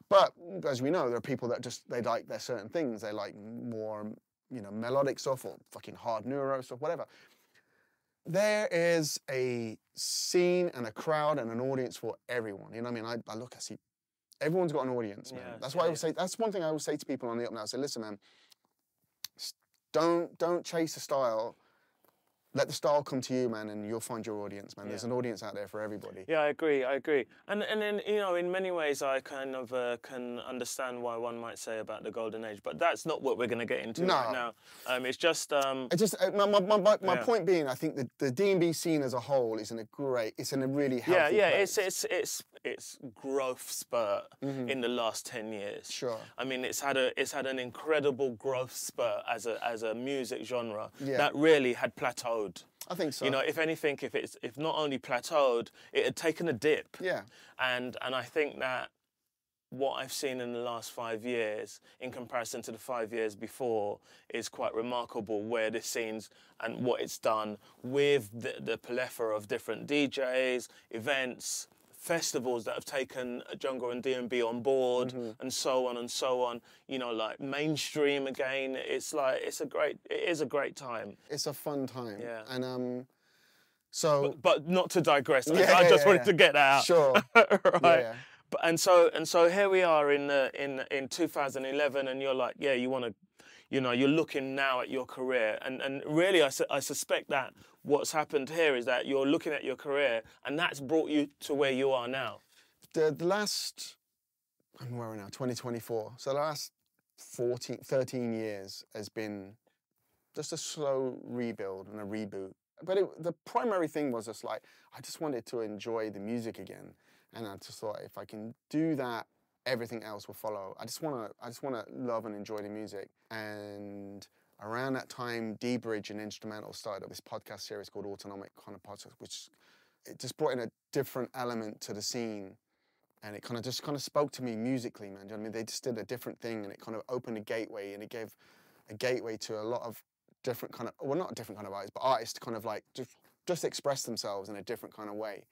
But as we know, there are people that they like their certain things. They like more, melodic stuff or fucking hard neuro stuff, whatever. There is a scene and a crowd and an audience for everyone. You know what I mean? I see, everyone's got an audience, man. That's why I always say, that's one thing I always say to people on the up now. I say, listen, man, don't chase a style. Let the style come to you, man, and you'll find your audience, man. There's an audience out there for everybody. Yeah, I agree. And then, in many ways, I kind of can understand why one might say about the golden age, but that's not what we're going to get into right now. It's just... my point being, I think the D&B scene as a whole is in a really healthy place. It's growth spurt in the last 10 years. Sure. I mean, it's had an incredible growth spurt as a music genre that really had plateaued. I think so. If anything, if not only plateaued, it had taken a dip. Yeah. And I think that what I've seen in the last 5 years, in comparison to the 5 years before, is quite remarkable. Where this scene's and what it's done with the plethora of different DJs, events, festivals that have taken jungle and D&B on board, and so on and so on. Like mainstream again. It is a great time. It's a fun time. Yeah. And but not to digress. I just wanted to get that out. Sure. Right. Yeah. But and so here we are in 2011, and you're like, you want to. You're looking now at your career, and really, I suspect that what's happened here is that you're looking at your career, and that's brought you to where you are now. The last, where are we now? 2024. So the last 13 years has been just a slow rebuild and a reboot. But the primary thing was just like, I just wanted to enjoy the music again, and I just thought if I can do that, everything else will follow. I just want to love and enjoy the music. And around that time, D-Bridge and Instrumental started up this podcast series called Autonomic kind of podcast, which it just brought in a different element to the scene. And it kind of spoke to me musically, man. Do you know what I mean? They just did a different thing, and it kind of opened a gateway, and it gave a gateway to a lot of different kind of, well, not different kind of artists, but artists to kind of like just express themselves in a different kind of way.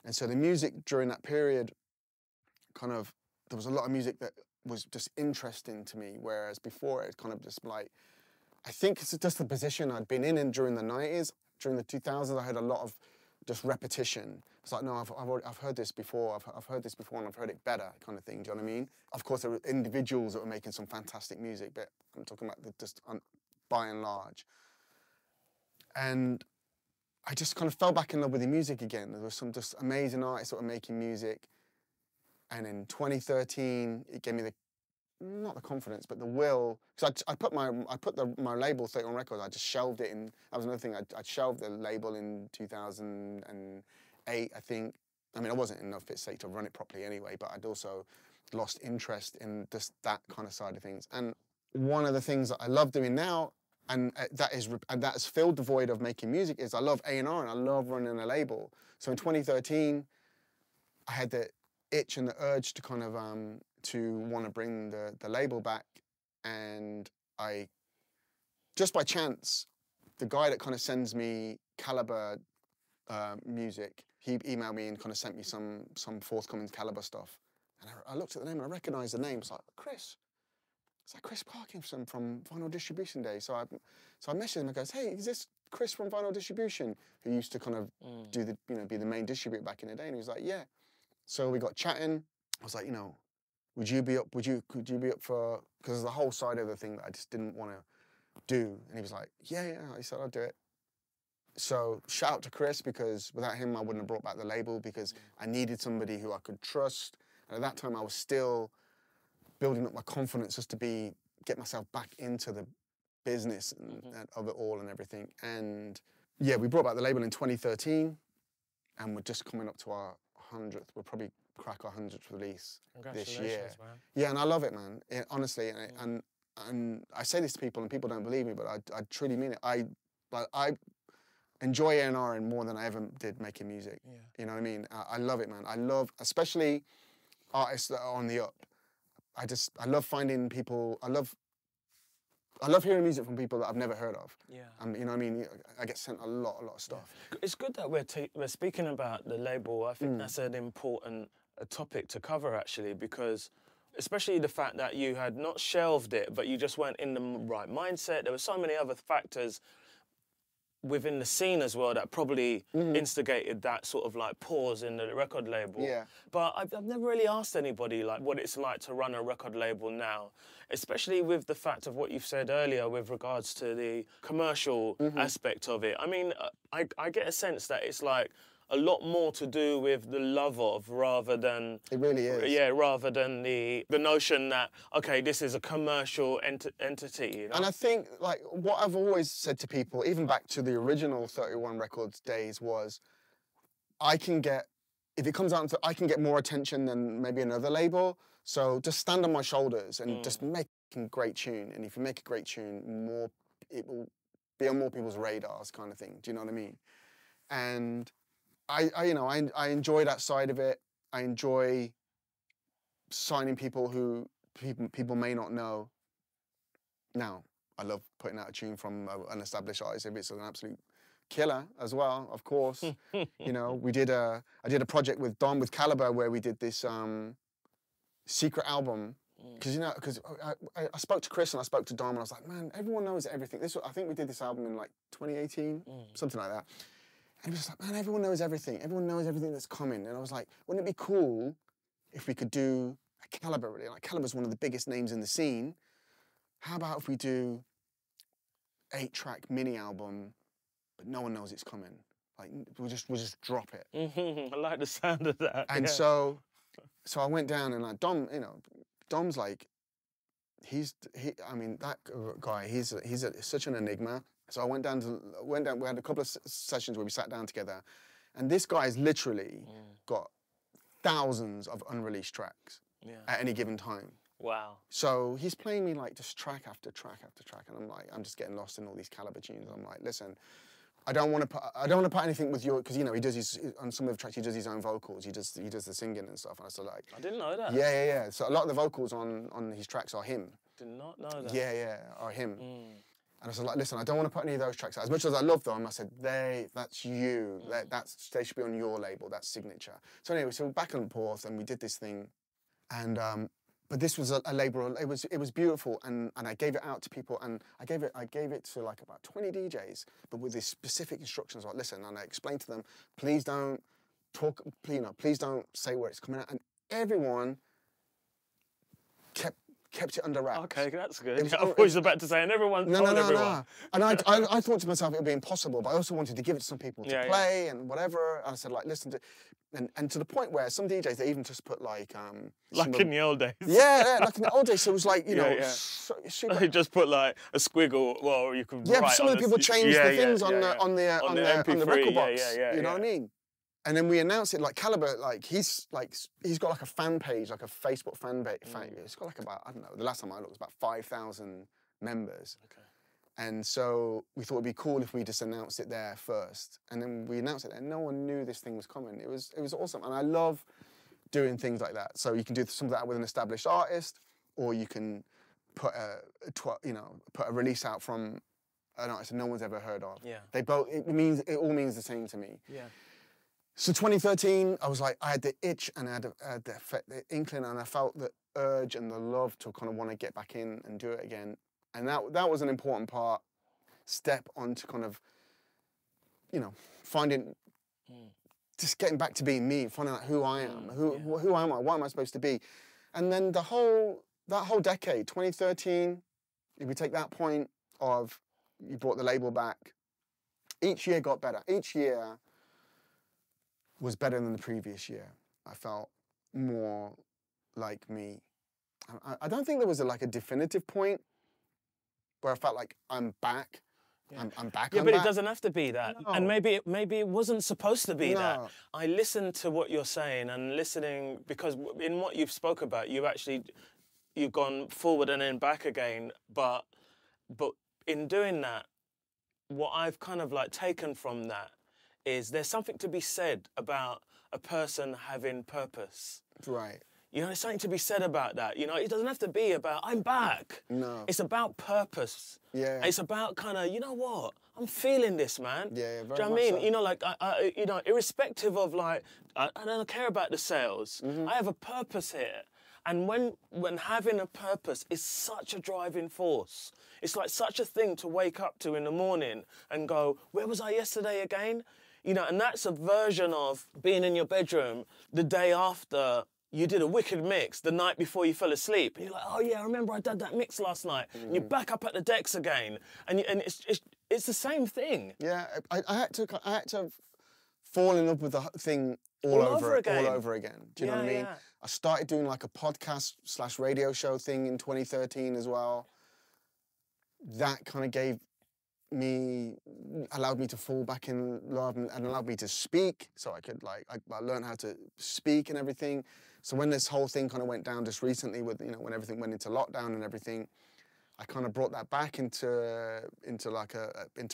And so the music during that period there was a lot of music that was just interesting to me, whereas before it kind of just like, I think it's just the position I'd been in during the 90s, during the 2000s, I had a lot of just repetition. It's like, no, I've heard this before, I've heard this before, and I've heard it better, kind of thing, do you know what I mean? Of course, there were individuals that were making some fantastic music, but I'm talking about by and large. And I just kind of fell back in love with the music again. There was some just amazing artists that were making music. And in 2013, it gave me not the confidence, but the will. Because I put my label 31 Records. I just shelved it in. That was another thing. I shelved the label in 2008, I think. I mean, I wasn't in enough fit state to run it properly anyway. But I'd also lost interest in just that kind of side of things. And one of the things that I love doing now, and that has filled the void of making music, is I love A&R and I love running a label. So in 2013, I had the itch and the urge to kind of to want to bring the label back, and I just by chance, the guy that kind of sends me Calibre music, he emailed me and kind of sent me some forthcoming Calibre stuff. And I looked at the name and I recognised the name. It's like, Chris. It's like Chris Parkinson from Vinyl Distribution Day. So I messaged him and goes, hey, is this Chris from Vinyl Distribution, who used to kind of do the, be the main distributor back in the day? And he was like, yeah. So we got chatting. I was like, could you be up for, because there's the whole side of the thing that I just didn't want to do. And he was like, yeah. He said, I'll do it. So shout out to Chris, because without him, I wouldn't have brought back the label, because I needed somebody who I could trust. And at that time, I was still building up my confidence just to get myself back into the business and of it all and everything. And yeah, we brought back the label in 2013, and we're just coming up to our 100th. We'll probably crack our 100th release this year. Man. Yeah, and I love it, man. Honestly, and I say this to people, and people don't believe me, but I truly mean it. I enjoy A&R more than I ever did making music. Yeah. You know what I mean? I love it, man. I love, especially artists that are on the up. I love finding people. I love hearing music from people that I've never heard of. Yeah. You know what I mean? I get sent a lot of stuff. Yeah. It's good that we're speaking about the label. I think that's an important topic to cover, actually, because especially the fact that you had not shelved it, but you just weren't in the right mindset. There were so many other factors within the scene as well that probably instigated that sort of like pause in the record label. Yeah. But I've never really asked anybody like what it's like to run a record label now, especially with the fact of what you've said earlier with regards to the commercial aspect of it. I mean, I get a sense that it's like a lot more to do with the love of, rather than... It really is. Yeah, rather than the notion that, okay, this is a commercial entity. You know? And I think, like, what I've always said to people, even back to the original 31 Records days, was if it comes out to, I can get more attention than maybe another label. So just stand on my shoulders and just make a great tune. And if you make a great tune, it will be on more people's radars, kind of thing. Do you know what I mean? And I enjoy that side of it. I enjoy signing people who people may not know. Now, I love putting out a tune from an established artist if it's an absolute killer as well, of course. I did a project with Dom, with Calibre, where we did this secret album. Because I spoke to Chris and I spoke to Dom, and I was like, man, everyone knows everything. I think we did this album in like 2018, something like that. And he was like, man, everyone knows everything. Everyone knows everything that's coming. And I was like, wouldn't it be cool if we could do a Calibre, really? Like, Calibre's one of the biggest names in the scene. How about if we do 8-track mini album, but no one knows it's coming? Like, we'll just drop it. I like the sound of that. And so I went down, and like Dom's like, that guy, he's such an enigma. So I went down, we had a couple of sessions where we sat down together, and this guy's literally got thousands of unreleased tracks at any given time. Wow. So he's playing me like just track after track after track, and I'm just getting lost in all these Calibre tunes. I'm like, listen, I don't want to put anything with your, because he does on some of the tracks he does his own vocals, he does the singing and stuff. And I said, like, I didn't know that. Yeah. So a lot of the vocals on his tracks are him. Did not know that. Yeah, are him. And I said, like, listen, I don't want to put any of those tracks out. As much as I love them, I said, that's you. They should be on your label. That's signature. So anyway, so back and forth, and we did this thing, and but this was a label. It was beautiful, and I gave it out to people, and I gave it to like about 20 DJs, but with these specific instructions. Like, listen, and I explained to them, please don't talk. Please don't say where it's coming out, and everyone kept it under wraps. Okay, that's good. I was about to say, and everyone told everyone. And I thought to myself it would be impossible, but I also wanted to give it to some people to play and whatever. And I said, like, listen to, and to the point where some DJs, they even just put like in the old days. Yeah, like in the old days. So it was like, super. They just put like a squiggle. Well, you could. Yeah, some of the people changed the things on the record box. You know what I mean? And then we announced it, like, Calibre, like, he's got like a fan page, like a Facebook fan page. It's got like about, I don't know, the last time I looked, it was about 5,000 members. Okay. And so we thought it'd be cool if we just announced it there first. And then we announced it, and no one knew this thing was coming. It was awesome, and I love doing things like that. So you can do some of that with an established artist, or you can put a release out from an artist that no one's ever heard of. Yeah. It all means the same to me. Yeah. So 2013, I was like, I had the itch and I had the inkling, and I felt the urge and the love to kind of want to get back in and do it again. And that was an important step onto kind of, you know, finding, just getting back to being me, finding out who I am, who am I, what am I supposed to be? And then that whole decade, 2013, if we take that point of, you brought the label back, each year got better. Each year was better than the previous year. I felt more like me. I don't think there was a definitive point where I felt like I'm back. Yeah. I'm back. Yeah, but it doesn't have to be that. No. And maybe it wasn't supposed to be that. I listened to what you're saying and listening, because in what you've spoke about, you've gone forward and then back again. But in doing that, what I've kind of taken from that is there's something to be said about a person having purpose. Right. You know, there's something to be said about that. You know, it doesn't have to be about, I'm back. No. It's about purpose. Yeah. It's about kind of, you know what? I'm feeling this, man. Yeah, very much. Do you know what I mean? So. You know, I you know, irrespective of I don't care about the sales. I have a purpose here. And when having a purpose is such a driving force, it's like such a thing to wake up to in the morning and go, where was I yesterday again? You know, and that's a version of being in your bedroom the day after you did a wicked mix, the night before you fell asleep. And you're like, oh yeah, I remember I did that mix last night. And you're back up at the decks again. And it's the same thing. Yeah, I had to fall in love with the thing all over again. Do you know what I mean? Yeah. I started doing a podcast/radio show thing in 2013 as well. That kind of allowed me to fall back in love and allowed me to speak. So I could I learned how to speak and everything. So when this whole thing kind of went down just recently with, you know, when everything went into lockdown and everything, I kind of brought that back into a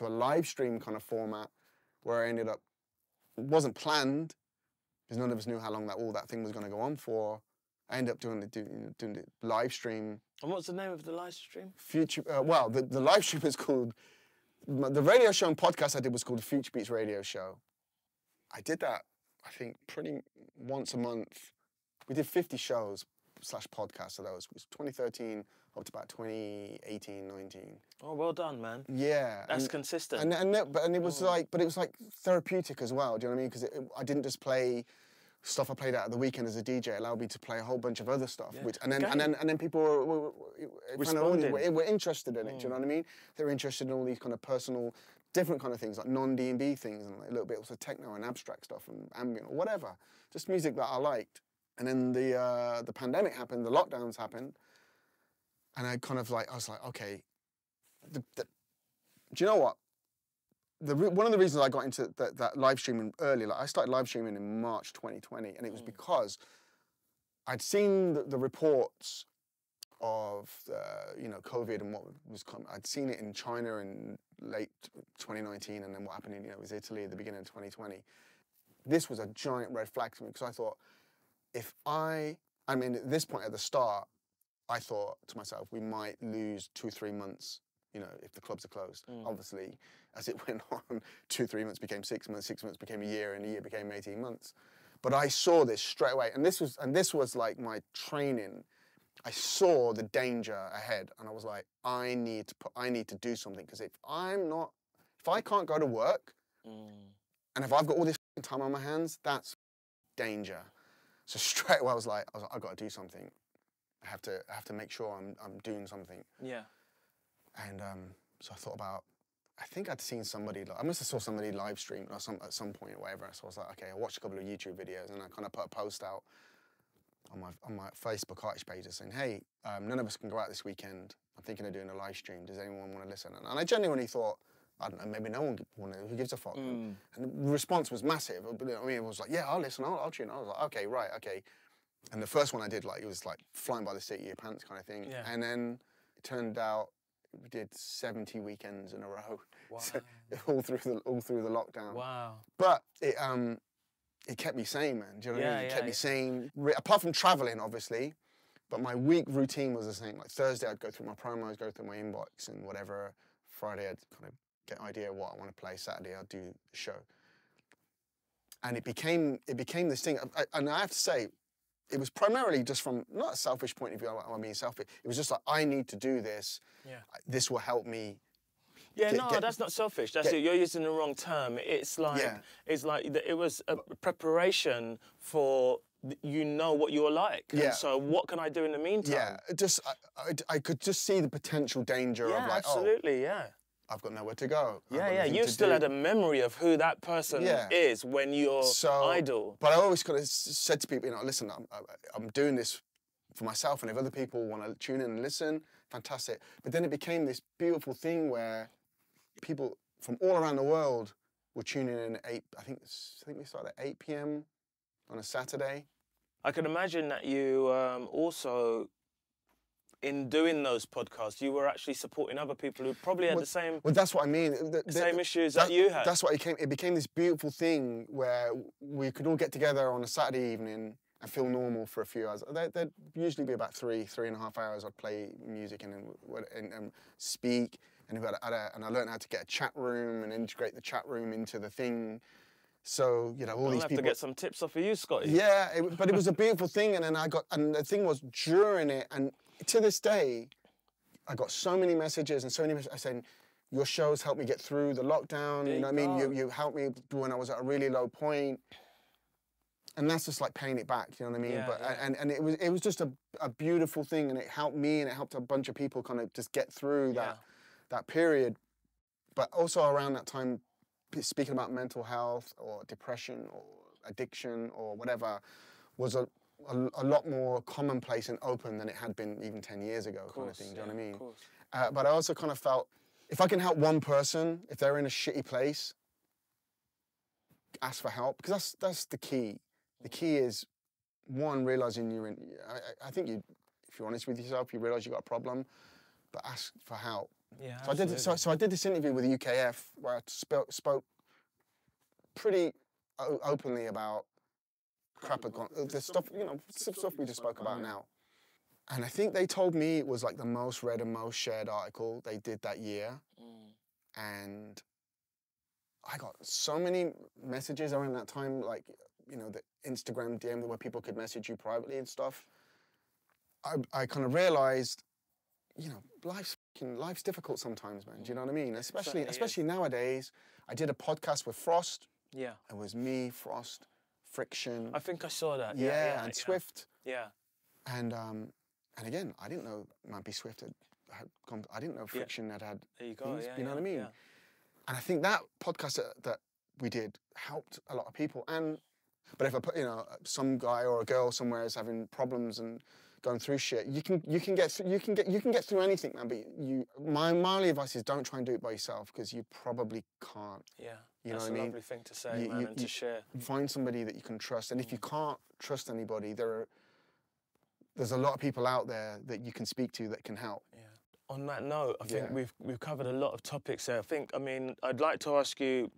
live stream kind of format, where I ended up, it wasn't planned, because none of us knew how long all that thing was going to go on for. I ended up doing the live stream. And what's the name of the live stream? The live stream is called, the radio show and podcast I did was called the Future Beats Radio Show. I did that, I think, pretty once a month. We did 50 shows / podcasts, so that was 2013 up to about 2018, 19. Oh, well done, man. Yeah. That's consistent. And it was but it was therapeutic as well, do you know what I mean? Because I didn't just play stuff I played out at the weekend as a DJ. It allowed me to play a whole bunch of other stuff, and then people were interested in it. Do you know what I mean? They were interested in all these kind of personal, different kind of things, like non-D&B things, and a little bit of techno and abstract stuff and ambient or whatever, just music that I liked. And then the pandemic happened, the lockdowns happened, and I kind of I was like, okay, do you know what? One of the reasons I got into that live streaming early, I started live streaming in March 2020, and it was because I'd seen the reports of COVID and what was coming. I'd seen it in China in late 2019, and then what happened in was Italy at the beginning of 2020. This was a giant red flag to me, because I thought, at this point at the start, I thought to myself, we might lose 2-3 months, if the clubs are closed. Obviously, as it went on, 2-3 months became 6 months, 6 months became a year, and a year became 18 months. But I saw this straight away, and this was like my training. I saw the danger ahead, and I was like, I need to do something, because if I can't go to work, and if I've got all this time on my hands, that's danger. So straight away I was like, I've got to do something. I have to make sure I'm doing something. Yeah. And so I thought about, I think I'd seen somebody, I must have saw somebody live stream at some point or whatever. So I was like, okay, I watched a couple of YouTube videos, and I kind of put a post out on my Facebook artist page saying, hey, none of us can go out this weekend. I'm thinking of doing a live stream. Does anyone want to listen? And I genuinely thought, I don't know, maybe no one who gives a fuck. And the response was massive. It was like, yeah, I'll listen, I'll tune. I was like, okay, right, okay. And the first one I did, it was like flying by the seat of your pants kind of thing. Yeah. And then it turned out we did 70 weekends in a row. Wow. So, all through the lockdown. Wow. But it kept me sane, man. Do you know what I mean? It kept me sane. Apart from traveling, obviously, but my week routine was the same. Like Thursday, I'd go through my promos, go through my inbox and whatever. Friday I'd kind of get an idea of what I want to play. Saturday I'd do the show. And it became this thing. And I have to say, it was primarily just from, not a selfish point of view, I mean selfish, it was just like, I need to do this. Yeah. This will help me. Yeah, that's not selfish. That's it. You're using the wrong term. It's like, it was a preparation for, you know what you're like. Yeah. And so what can I do in the meantime? Yeah, I could just see the potential danger of like, absolutely, yeah. I've got nowhere to go. Yeah, you still had a memory of who that person is when you're idle. But I always kind of said to people, listen, I'm doing this for myself, and if other people want to tune in and listen, fantastic. But then it became this beautiful thing where people from all around the world were tuning in at 8, I think we started at 8 p.m. on a Saturday. I can imagine that you also, in doing those podcasts, you were actually supporting other people who probably had the same... Well, that's what I mean. Same issues that you had. That's what it became this beautiful thing where we could all get together on a Saturday evening and feel normal for a few hours. There'd usually be about 3.5 hours. I'd play music and speak. And I learned how to get a chat room and integrate the chat room into the thing. So, all these people... I'll have to get some tips off of you, Scotty. Yeah, but it was a beautiful thing. And then and the thing was during it, and to this day, I got so many messages and so many messages saying, your shows helped me get through the lockdown. You know what I mean? You helped me when I was at a really low point. And that's just like paying it back, you know what I mean? Yeah, And it was just a beautiful thing, and it helped me and it helped a bunch of people kind of just get through that period. But also around that time, speaking about mental health or depression or addiction or whatever was a lot more commonplace and open than it had been even 10 years ago, kind of thing, do you know what I mean? But I also kind of felt, if I can help one person, if they're in a shitty place, ask for help, because that's the key. The key is, one, realising you're in... I think if you're honest with yourself, you realise you've got a problem, but ask for help. Yeah, so I did this interview with UKF where I spoke pretty openly about the stuff, stuff we just spoke about now. And I think they told me it was like the most read and most shared article they did that year. And I got so many messages around that time, like, the Instagram DM where people could message you privately and stuff. I kind of realised, life's difficult sometimes, man. Do you know what I mean? Especially nowadays. I did a podcast with Frost. Yeah. It was me, Frost, Friction. I think I saw that. And Swift. Yeah. And again, I didn't know Mampy Swift I didn't know Friction had. There you go. You know what I mean? Yeah. And I think that podcast that we did helped a lot of people. But if I put some guy or a girl somewhere is having problems and going through shit, you can get through anything, man. But my only advice is don't try and do it by yourself, because you probably can't. Yeah, that's a lovely thing to say, and to share. Find somebody that you can trust, and if you can't trust anybody, there's a lot of people out there that you can speak to that can help. Yeah. On that note, I think we've covered a lot of topics there. I'd like to ask you,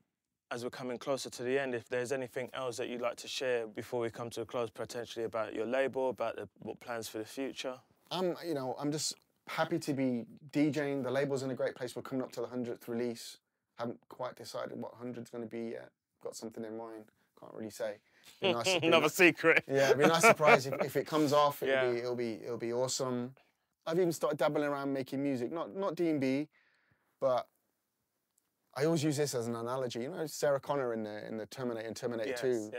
as we're coming closer to the end, if there's anything else that you'd like to share before we come to a close, potentially about your label, about what plans for the future. I'm just happy to be DJing. The label's in a great place. We're coming up to the 100th release. Haven't quite decided what 100's going to be yet. Got something in mind. Can't really say. Another secret. Yeah, it'd be a nice surprise if it comes off. It'll be awesome. I've even started dabbling around making music, not D&B, but I always use this as an analogy. Sarah Connor in the Terminator, in Terminator 2,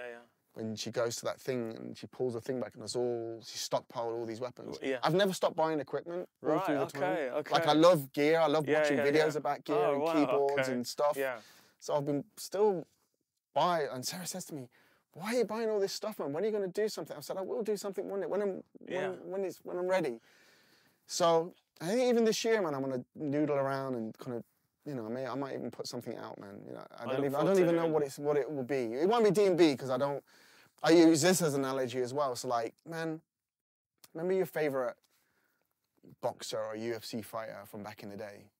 when she goes to that thing and she pulls the thing back and she stockpiled all these weapons. Yeah. I've never stopped buying equipment all through the time. Okay. Like, I love gear. I love watching videos about gear and keyboards and stuff. Yeah. So I've been still buying. And Sarah says to me, "Why are you buying all this stuff, man? When are you going to do something?" I said, "I will do something when I'm ready." So I think even this year, man, I'm going to noodle around and kind of, I might even put something out, man. I don't even know what it will be. It won't be D&B, because I use this as an analogy as well. So, like, man, remember your favorite boxer or UFC fighter from back in the day?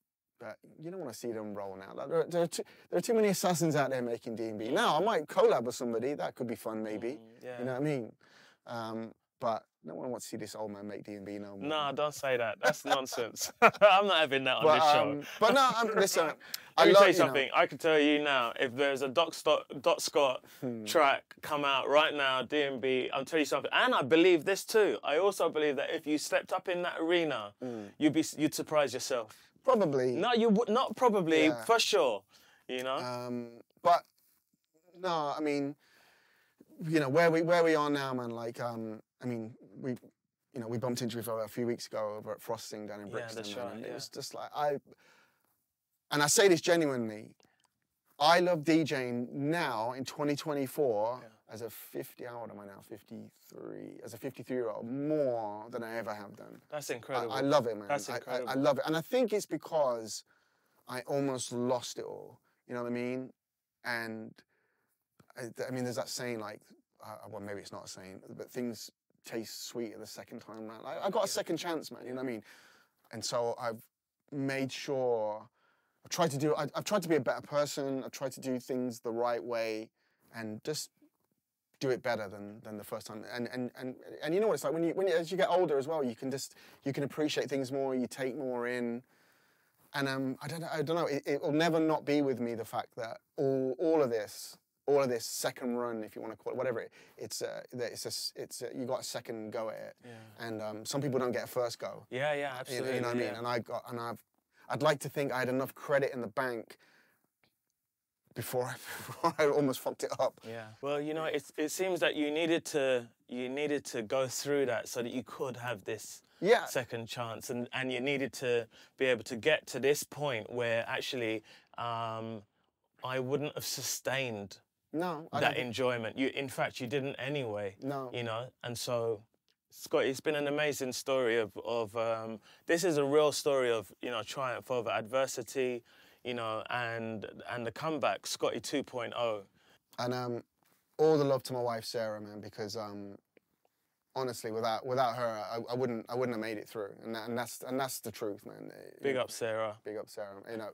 But you don't want to see them roll now. Like, there are too many assassins out there making D&B. Now, I might collab with somebody. That could be fun, maybe. You know what I mean? But no one wants to see this old man make D&B no more. No, don't say that. That's nonsense. I'm not having that on this show. But no, listen. Let me tell you something. I can tell you now, if there's a Dot Scott track come out right now, D&B, I'll tell you something. And I believe this too. I also believe that if you stepped up in that arena, you'd surprise yourself. Probably. No, you would not. Probably, for sure. You know. But no, I mean, you know, where we are now, man. Like, I mean, we bumped into each other a few weeks ago over at Frosting down in Brixton. Yeah, that's right. It was just like and I say this genuinely, I love DJing now in 2024 as a 53-year-old more than I ever have done. That's incredible. I love it, man. That's incredible. I love it, and I think it's because I almost lost it all. You know what I mean? And I mean, there's that saying like, well, maybe it's not a saying, but things taste sweeter the second time round. I got a second chance, man. You know what I mean? And so I've made sure I've tried to be a better person. I've tried to do things the right way, and just do it better than the first time. And you know what it's like when as you get older as well, you can appreciate things more. You take more in. And I don't know. It will never not be with me the fact that all of this second run, if you want to call it, whatever you got a second go at it. Yeah. And some people don't get a first go. Yeah, absolutely. You know what I mean? And I'd like to think I had enough credit in the bank before I almost fucked it up. Yeah. Well, you know, it seems that you needed to go through that so that you could have this second chance, and you needed to be able to get to this point where actually I wouldn't have sustained that enjoyment. In fact, you didn't anyway. No. You know, and so, Scott, it's been an amazing story of this is a real story of, you know, triumph over adversity, you know, and the comeback, Scotty 2.0. And all the love to my wife Sarah, man, because honestly, without her, I wouldn't have made it through, and that's the truth, man. Big up Sarah. Big up Sarah. You know,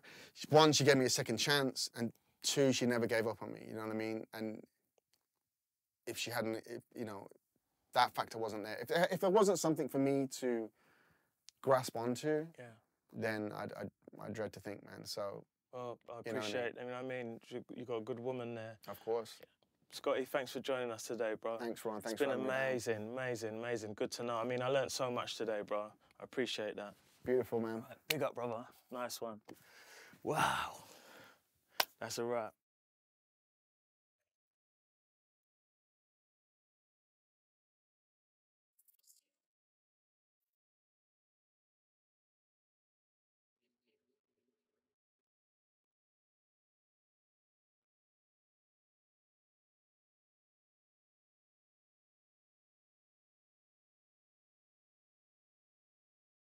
one, she gave me a second chance, and two, she never gave up on me. You know what I mean? And if she hadn't, you know, that factor wasn't there. If there wasn't something for me to grasp onto, then I dread to think, man. So. Well, I appreciate. You know what I mean, you got a good woman there. Of course. Yeah. Scotty, thanks for joining us today, bro. Thanks, Ron. It's been amazing. Good to know. I mean, I learned so much today, bro. I appreciate that. Beautiful, man. Big up, brother. Nice one. Wow. That's a wrap.